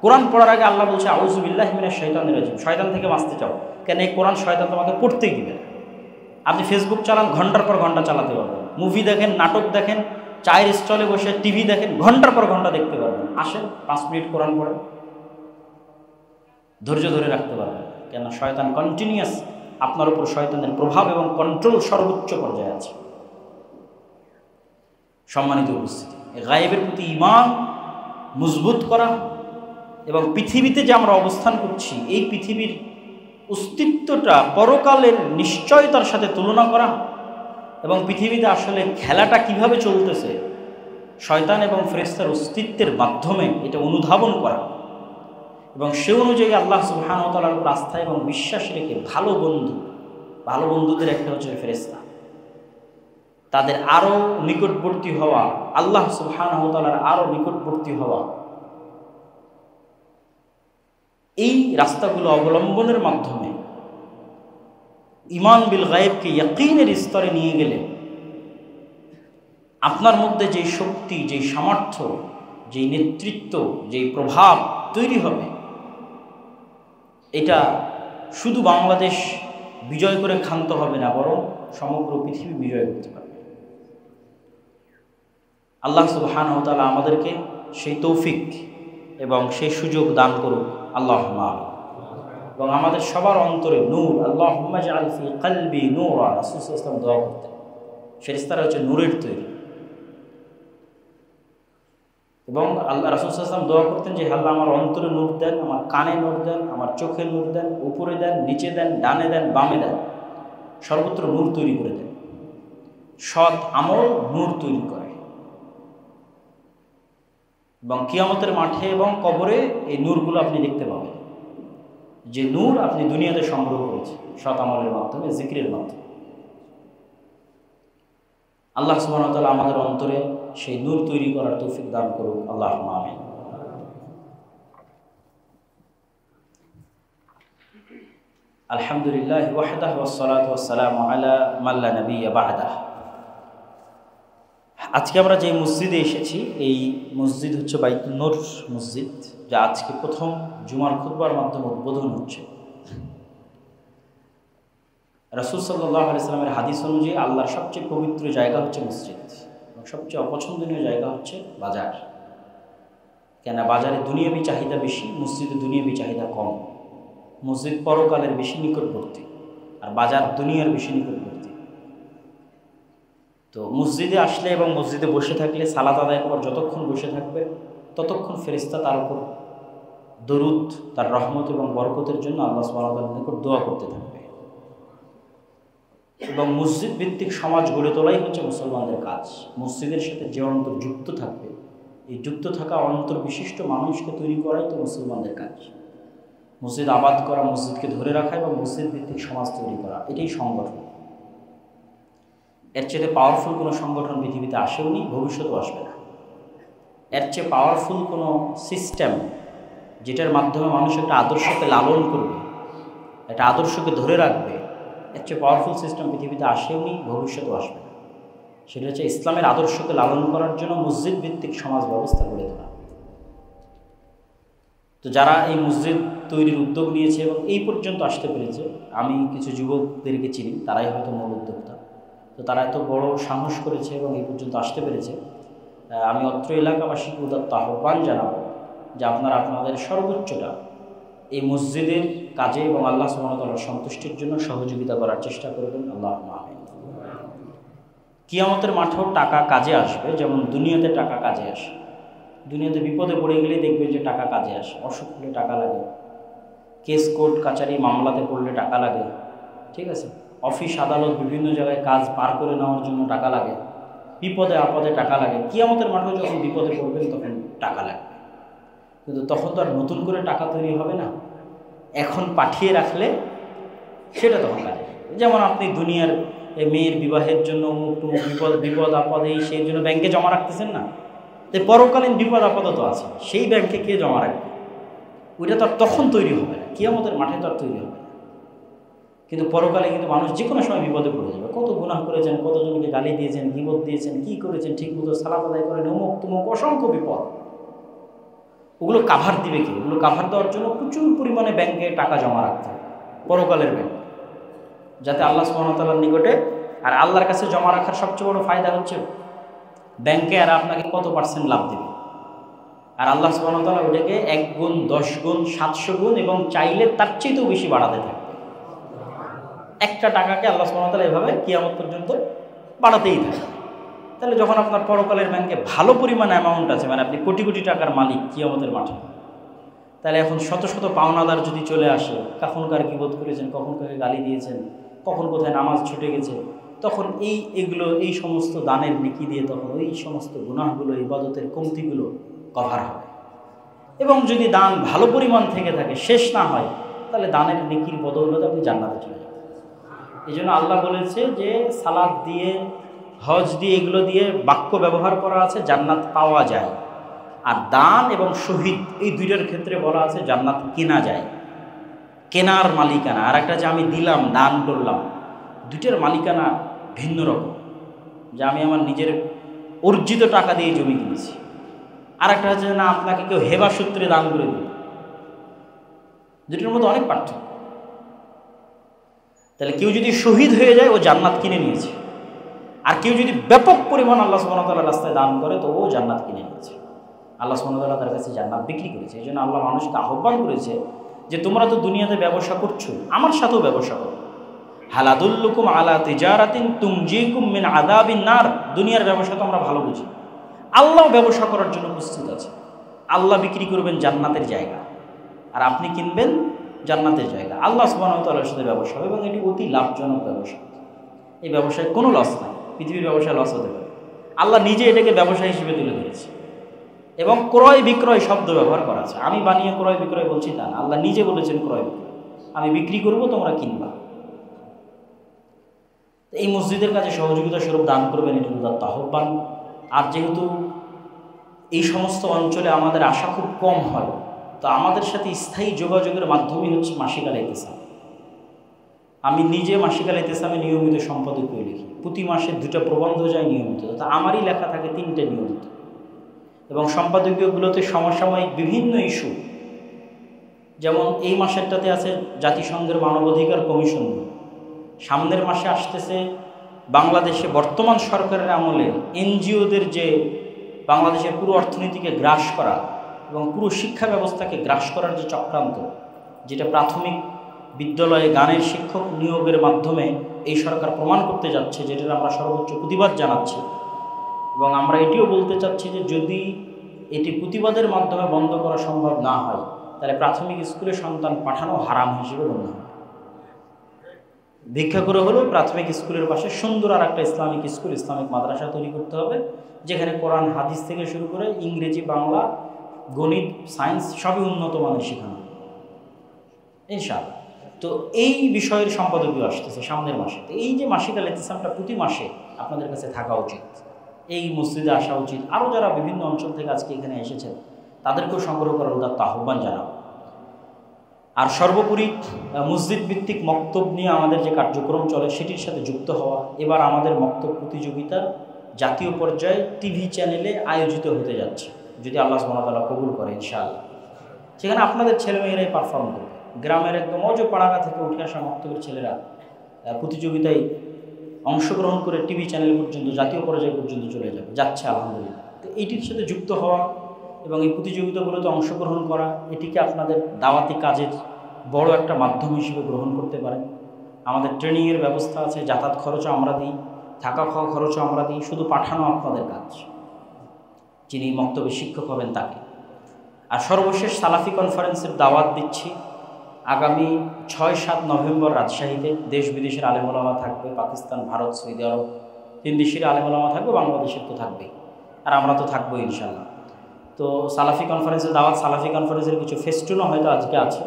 কোরআন পড়ার আগে আল্লাহ বলছে আউযু বিল্লাহি মিনাশ শাইতানির রাজিম, শয়তান থেকে বাঁচতে চাও। কেন এই কোরআন শয়তান তোমাকে পড়তেই দিবে না। আপনি ফেসবুক চালান, ঘন্টার পর ঘন্টা চালাতে পারবেন। মুভি দেখেন, নাটক দেখেন, চায়ের স্টলে বসে টিভি দেখেন, ঘন্টার পর ঘন্টা দেখতে পারবেন। আসেন 5 মিনিট কোরআন পড়েন, ধৈর্য ধরে রাখতে পারবেন। কেন শয়তান কন্টিনিউয়াস, আপনার উপর শয়তানের প্রভাব এবং কন্ট্রোল সর্বোচ্চ পর্যায়ে আছে। সম্মানিত উপস্থিতি, গায়েবের প্রতি ঈমান মজবুত করা এবং পৃথিবীতে যে আমরা অবস্থান করছি এই পৃথিবীর অস্তিত্বটা পরকালের নিশ্চয়তার সাথে তুলনা করা এবং পৃথিবীতে আসলে খেলাটা কিভাবে চলতেছে শয়তান এবং ফেরেশতার অস্তিত্বের মাধ্যমে এটা অনুধাবন করা এবং সে অনুযায়ী আল্লাহ সুবহানাহু ওয়া তাআলার উপর আস্থা এবং বিশ্বাস রেখে ভালো বন্ধুদের একটা হচ্ছে ফেরেশতা, তাদের আরও নিকটবর্তী হওয়া, আল্লাহ সুবহানাহু ওয়া তাআলার আরও নিকটবর্তী হওয়া, এই রাস্তাগুলো অবলম্বনের মাধ্যমে ঈমান বিল গায়েবকে ইয়াকিনের স্তরে নিয়ে গেলে আপনার মধ্যে যেই শক্তি, যেই সামর্থ্য, যেই নেতৃত্ব, যেই প্রভাব তৈরি হবে, এটা শুধু বাংলাদেশ বিজয় করে ক্ষান্ত হবে না, বরং সমগ্র পৃথিবী বিজয় করতে পারবে। আল্লাহ সুবহানাহু ওয়া তাআলা আমাদেরকে সেই তৌফিক এবং সেই সুযোগ দান করুক, আল্লাহুম্মা আমিন। এবং আমাদের সবার অন্তরে নূর, আল্লাহুম্মা জাআল ফি কলবি নূরা, রাসূল সাল্লাল্লাহু আলাইহি ওয়াসাল্লাম দোয়া করতেন। ফেরেশতারা হচ্ছে নূরের তৈরি এবং আল্লাহ রাসূল সাল্লাল্লাহু আলাইহি ওয়াসাল্লাম দোয়া করতেন যে আল্লাহ আমার অন্তরে নূর দেন, আমার কানে নূর দেন, আমার চোখে নূর দেন, উপরে দেন, নিচে দেন, ডানে দেন, বামে দেন, সর্বত্র নূর তৈরি করে দেন। সৎ আমল নূর তৈরি করে এবং কিয়ামতের মাঠে এবং কবরে এই নূরগুলো আপনি দেখতে পাবেন, যে নূর আপনি দুনিয়াতে সংগ্রহ করেছেন সৎ আমলের মাধ্যমে, জিকিরের মাধ্যমে। আল্লাহ সুবহানাহু ওয়া তাআলা আমাদের অন্তরে সেই নূর তৈরি করার তৌফিক দান করুক, আল্লাহুম্মা আমিন। আলহামদুলিল্লাহ ওয়াহদাহু ওয়াসসালাতু ওয়াসসালামু আলা মান লা নাবিয়্যা বা'দাহ। আজকে আমরা যে মসজিদে এসেছি এই মসজিদ হচ্ছে বাইতুন নূর মসজিদ, যা আজকে প্রথম জুমার খুতবার মাধ্যমে উদ্বোধন হচ্ছে। রাসূল সাল্লাল্লাহু আলাইহি সাল্লামের হাদিস অনুযায়ী আল্লাহর সবচেয়ে পবিত্র জায়গা হচ্ছে মসজিদ এবং সবচেয়ে অপছন্দনীয় জায়গা হচ্ছে বাজার। কেন বাজারে দুনিয়াবি চাহিদা বেশি, মসজিদে দুনিয়াবি চাহিদা কম। মসজিদ পরকালের বেশি নিকটবর্তী আর বাজার দুনিয়ার বেশি নিকটবর্তী। তো মসজিদে আসলে এবং মসজিদে বসে থাকলে সালাত আদায় করার যতক্ষণ বসে থাকবে ততক্ষণ ফেরেশতা তার উপর দরুদ, তার রহমত এবং বরকতের জন্য আল্লাহ সুবহানাহু ওয়া তাআলার নিকট দোয়া করতে থাকবে। এবং মসজিদ ভিত্তিক সমাজ গড়ে তোলাই হচ্ছে মুসলমানদের কাজ। মসজিদের সাথে যে অন্তর যুক্ত থাকবে, এই যুক্ত থাকা অন্তর বিশিষ্ট মানুষকে তৈরি করাই তো মুসলমানদের কাজ। মসজিদ আবাদ করা, মসজিদকে ধরে রাখা এবং মসজিদ ভিত্তিক সমাজ তৈরি করা, এটাই সংগঠন। এর চেয়ে পাওয়ারফুল কোনো সংগঠন পৃথিবীতে আসেও নি, ভবিষ্যতেও আসবে না। এর চেয়ে পাওয়ারফুল কোনো সিস্টেম যেটার মাধ্যমে মানুষ একটা আদর্শকে লালন করবে, একটা আদর্শকে ধরে রাখবে, এর চেয়ে পাওয়ারফুল সিস্টেম পৃথিবীতে আসেও নি, ভবিষ্যতেও আসবে না। সেটা হচ্ছে ইসলামের আদর্শকে লালন করার জন্য মসজিদ ভিত্তিক সমাজ ব্যবস্থা গড়ে তোলা। তো যারা এই মসজিদ তৈরির উদ্যোগ নিয়েছে এবং এই পর্যন্ত আসতে পেরেছে, আমি কিছু যুবকদেরকে চিনি, তারাই হয়তো মূল উদ্যোক্তা। তো তারা এত বড় সাহস করেছে এবং এই পর্যন্ত আসতে পেরেছে। আমি অত্র এলাকাবাসীকে উদাত্ত আহ্বান জানাবো যে আপনারা আপনাদের সর্বোচ্চটা এই মসজিদের কাজে এবং আল্লাহ সুবহানাহু ওয়া তাআলার সন্তুষ্টির জন্য সহযোগিতা করার চেষ্টা করবেন, আল্লাহুম্মা আমিন। কিয়ামতের মাঠেও টাকা কাজে আসবে, যেমন দুনিয়াতে টাকা কাজে আসে। দুনিয়াতে বিপদে পড়ে গেলেই দেখবেন যে টাকা কাজে আসে। অসুখ হলে টাকা লাগে, কেস কোর্ট কাচারি মামলাতে পড়লে টাকা লাগে, ঠিক আছে, অফিস আদালত বিভিন্ন জায়গায় কাজ পার করে নেওয়ার জন্য টাকা লাগে, বিপদে আপদে টাকা লাগে। কিয়ামতের মাঠেও যখন বিপদে পড়বেন তখন টাকা লাগবে, কিন্তু তখন তো আর নতুন করে টাকা তৈরি হবে না। এখন পাঠিয়ে রাখলে সেটা তখন কাজে। যেমন আপনি দুনিয়ার মেয়ের বিবাহের জন্য বিপদ আপদে সেই জন্য ব্যাংকে জমা রাখতেছেন না, তো পরকালীন বিপদ আপদ তো আছে, সেই ব্যাংকে কে জমা রাখবে? ওইটা তো আর তখন তৈরি হবে না, কিয়ামতের মাঠে তো আর তৈরি হবে না। কিন্তু পরকালে কিন্তু মানুষ যে কোনো সময় বিপদে পড়ে যাবে। কত গুনাহ করেছেন, কতজনকে গালি দিয়েছেন, গীবত দিয়েছেন, কি করেছেন, ঠিক মতো সালাত আদায় করেন, অমুক তুমুক অসংখ্য বিপদ। ওগুলো কাভার দিবে কি? ওগুলো কাভার দেওয়ার জন্য প্রচুর পরিমাণে ব্যাংকে টাকা জমা রাখতে হবে, পরকালের ব্যাংক, যাতে আল্লাহ সুবহানাহু ওয়া তাআলার নিকটে। আর আল্লাহর কাছে জমা রাখার সবচেয়ে বড় ফায়দা হচ্ছে ব্যাংকে আর আপনাকে কত পার্সেন্ট লাভ দেবে। আর আল্লাহ সুবহানাহু ওয়া তাআলা ওটাকে 1 গুণ, 10 গুণ, 700 গুণ এবং চাইলে তার চেয়েও বেশি বাড়াতে থাকবে। একটা টাকাকে আল্লাহ সুবহানাহু ওয়া তাআলা এভাবে কিয়ামত পর্যন্ত বাড়াতেই থাকে। তাহলে যখন আপনার পরকালের ব্যাংকে ভালো পরিমাণ অ্যামাউন্ট আছে, মানে আপনি কোটি কোটি টাকার মালিক কিয়ামতের মাঠে, তাহলে এখন শত শত পাওনাদার যদি চলে আসে, কখন কার গীবত করেছেন, কখন কাকে গালি দিয়েছেন, কখন কোথায় নামাজ ছুটে গেছে, তখন এই সমস্ত দানের নেকি দিয়ে তখন ওই সমস্ত গুনাহগুলো, ইবাদতের কমতিগুলো কভার হবে। এবং যদি দান ভালো পরিমাণ থেকে থাকে, শেষ না হয়, তাহলে দানের নেকির বদৌলতে আপনি জান্নাতে চলে যাবেন। এই জন্য আল্লাহ বলেছে যে সালাত দিয়ে, হজ দিয়ে, এগুলো দিয়ে বাক্য ব্যবহার করা আছে জান্নাত পাওয়া যায়। আর দান এবং শহীদ, এই দুইটার ক্ষেত্রে বলা আছে জান্নাত কেনা যায়, কেনার মালিকানা। আর একটা যে আমি দিলাম, দান করলাম, দুইটার মালিকানা ভিন্ন রকম। যে আমি আমার নিজের অর্জিত টাকা দিয়ে জমি কিনেছি, আর একটা হচ্ছে না আপনাকে কেউ হেবা সূত্রে দান করে দিল, দুটোর মধ্যে অনেক পার্থক্য। তাহলে কেউ যদি শহীদ হয়ে যায়, ও জান্নাত কিনে নিয়েছে। আর কেউ যদি ব্যাপক পরিমাণ আল্লাহ সুবহানাহু ওয়া তাআলার রাস্তায় দান করে, তো ও জান্নাত কিনে নিয়েছে। আল্লাহ সুবহানাহু ওয়া তাআলা তার কাছে জান্নাত বিক্রি করেছে। এই জন্য আল্লাহ মানুষকে আহ্বান করেছে যে তোমরা তো দুনিয়াতে ব্যবসা করছো, আমার সাথেও ব্যবসা করো। হাল আদুল্লুকুম আলা তিজারাতিন তুনজিকুম মিন আযাবিন নার। দুনিয়ার ব্যবসা তো আমরা ভালো বুঝি, আল্লাহ ব্যবসা করার জন্য প্রস্তুত আছে। আল্লাহ বিক্রি করবেন জান্নাতের জায়গা, আর আপনি কিনবেন জান্নাতের জায়গা। আল্লাহ সুবহানাহু ওয়া তাআলার সাথে ব্যবসা হবে, এবং এটি অতি লাভজনক ব্যবসা। এই ব্যবসায় কোনো লস নাই। পৃথিবীর ব্যবসায় লস হতে পারে, আল্লাহ নিজে এটাকে ব্যবসা হিসেবে তুলে ধরেছে। এবং ক্রয় বিক্রয় শব্দ ব্যবহার করা আছে। আমি বানিয়ে ক্রয় বিক্রয় বলছি তা না, আল্লাহ নিজে বলেছেন ক্রয় বিক্রয়, আমি বিক্রি করব, তোমরা কিনবা। এই মসজিদের কাছে সহযোগিতা স্বরূপ দান করবেন, এটা উদাত্ত আহ্বান। আর যেহেতু এই সমস্ত অঞ্চলে আমাদের আশা খুব কম হয়, তো আমাদের সাথে স্থায়ী যোগাযোগের মাধ্যমই হচ্ছে মাসিক আল ইতিসাম। আমি নিজে মাসিক আল ইতিসামে নিয়মিত সম্পাদকীয় লিখি, প্রতি মাসে 2টা প্রবন্ধ যায় নিয়মিত, তো আমারই লেখা থাকে 3টে নিয়মিত। এবং সম্পাদকীয়গুলোতে সমসাময়িক বিভিন্ন ইস্যু, যেমন এই মাসেরটাতে আছে জাতিসংঘের মানবাধিকার কমিশন, সামনের মাসে আসতেছে বাংলাদেশে বর্তমান সরকারের আমলে এনজিওদের যে বাংলাদেশের পুরো অর্থনীতিকে গ্রাস করা এবং পুরো শিক্ষা ব্যবস্থাকে গ্রাস করার যে চক্রান্ত, যেটা প্রাথমিক বিদ্যালয়ে গানের শিক্ষক নিয়োগের মাধ্যমে এই সরকার প্রমাণ করতে যাচ্ছে, যেটার আমরা সর্বোচ্চ প্রতিবাদ জানাচ্ছি। এবং আমরা এটিও বলতে চাচ্ছি যে যদি এটি প্রতিবাদের মাধ্যমে বন্ধ করা সম্ভব না হয়, তাহলে প্রাথমিক স্কুলে সন্তান পাঠানো হারাম হিসেবে গণ্য হবে। ভিক্ষা করে হলেও প্রাথমিক স্কুলের পাশে সুন্দর আর একটা ইসলামিক স্কুল, ইসলামিক মাদ্রাসা তৈরি করতে হবে, যেখানে কোরআন হাদিস থেকে শুরু করে ইংরেজি, বাংলা, গণিত, সায়েন্স সবই উন্নত মানের শেখানো ইনশাআল্লাহ। তো এই বিষয়ের সম্পাদকীয় আসতেছে সামনের মাসে। তো এই যে মাসিক আল ইতিসামটা প্রতি মাসে আপনাদের কাছে থাকা উচিত, এই মসজিদে আসা উচিত। আরও যারা বিভিন্ন অঞ্চল থেকে আজকে এখানে এসেছেন, তাদেরকেও সংগ্রহ করার উদাত্ত আহ্বান জানাবো। আর সর্বোপরি মসজিদ ভিত্তিক মক্তব নিয়ে আমাদের যে কার্যক্রম চলে, সেটির সাথে যুক্ত হওয়া। এবার আমাদের মক্তব প্রতিযোগিতা জাতীয় পর্যায়ে টিভি চ্যানেলে আয়োজিত হতে যাচ্ছে, যদি আল্লাহ সুবহানাহু ওয়া তাআলা কবুল করে ইনশাআল্লাহ। সেখানে আপনাদের ছেলেমেয়েরাই পারফর্ম করবে। গ্রামের একদম পাড়াগা থেকে উঠে আসা মক্তবের ছেলেরা প্রতিযোগিতায় অংশগ্রহণ করে টিভি চ্যানেল পর্যন্ত, জাতীয় পর্যায় পর্যন্ত চলে যাচ্ছে আলহামদুলিল্লাহ। তো এইটির সাথে যুক্ত হওয়া এবং এই প্রতিযোগিতাগুলোতে অংশগ্রহণ করা, এটিকে আপনাদের দাওয়াতি কাজের বড় একটা মাধ্যম হিসেবে গ্রহণ করতে পারেন। আমাদের ট্রেনিংয়ের ব্যবস্থা আছে, যাতায়াত খরচও আমরা দিই, থাকা খাওয়া খরচও আমরা দিই, শুধু পাঠানো আপনাদের কাজ, যিনি মক্তবে শিক্ষক হবেন তাকে। আর সর্বশেষ সালাফি কনফারেন্সের দাওয়াত দিচ্ছি আগামী 6-7 নভেম্বর রাজশাহীতে। দেশ বিদেশের আলেম ওলামা থাকবে, পাকিস্তান, ভারত, সৌদি আরব, 3 দেশের আলেম ওলামা থাকবে, বাংলাদেশের তো থাকবেই, আর আমরা তো থাকবোই ইনশাআল্লাহ। তো সালাফি কনফারেন্সের দাওয়াত, সালাফি কনফারেন্সের কিছু ফেস্টুনও হয়তো আজকে আছে,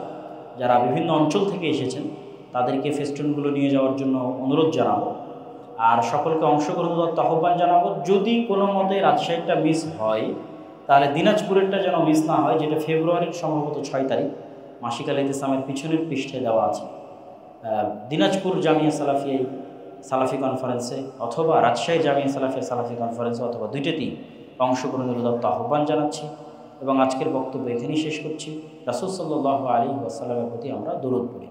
যারা বিভিন্ন অঞ্চল থেকে এসেছেন তাদেরকে ফেস্টুনগুলো নিয়ে যাওয়ার জন্য অনুরোধ জানাবো। আর সকলকে অংশগ্রহণ করার আহ্বান জানাবো। যদি কোনো মতে রাজশাহীটা মিস হয়, তাহলে দিনাজপুরেরটা যেন মিস না হয়, যেটা ফেব্রুয়ারির সম্ভবত 6 তারিখ মাসিক আল ইতিসামের পিছনের পৃষ্ঠে দেওয়া আছে। দিনাজপুর জামিয়া সালাফি কনফারেন্সে অথবা রাজশাহী জামিয়া সালাফি কনফারেন্সে অথবা দুইটাতেই অংশগ্রহণের উদাত্ত আহ্বান জানাচ্ছি এবং আজকের বক্তব্য এখানেই শেষ করছি। রাসূল সাল্লাল্লাহু আলাইহি ওয়াসাল্লামের প্রতি আমরা দরুদ পড়ি।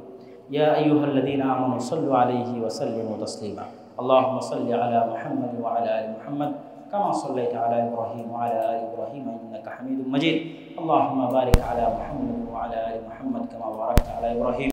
ইয়া আইয়ুহাল্লাযীনা আমানু সাল্লু আলাইহি ওয়া সাল্লিমু তাসলিমা। আল্লাহুম্মা সাল্লি আলা মুহাম্মাদ ওয়া আলা আলি মুহাম্মাদ কামা সাল্লাইতা আলা ইব্রাহিম ওয়া আলা আলি ইব্রাহিম ইন্নাকা হামিদুম মাজিদ। আল্লাহুম্মা বারিক আলা মুহাম্মাদ ওয়া আলা আলি মুহাম্মাদ কামা বারাকতা আলা ইব্রাহিম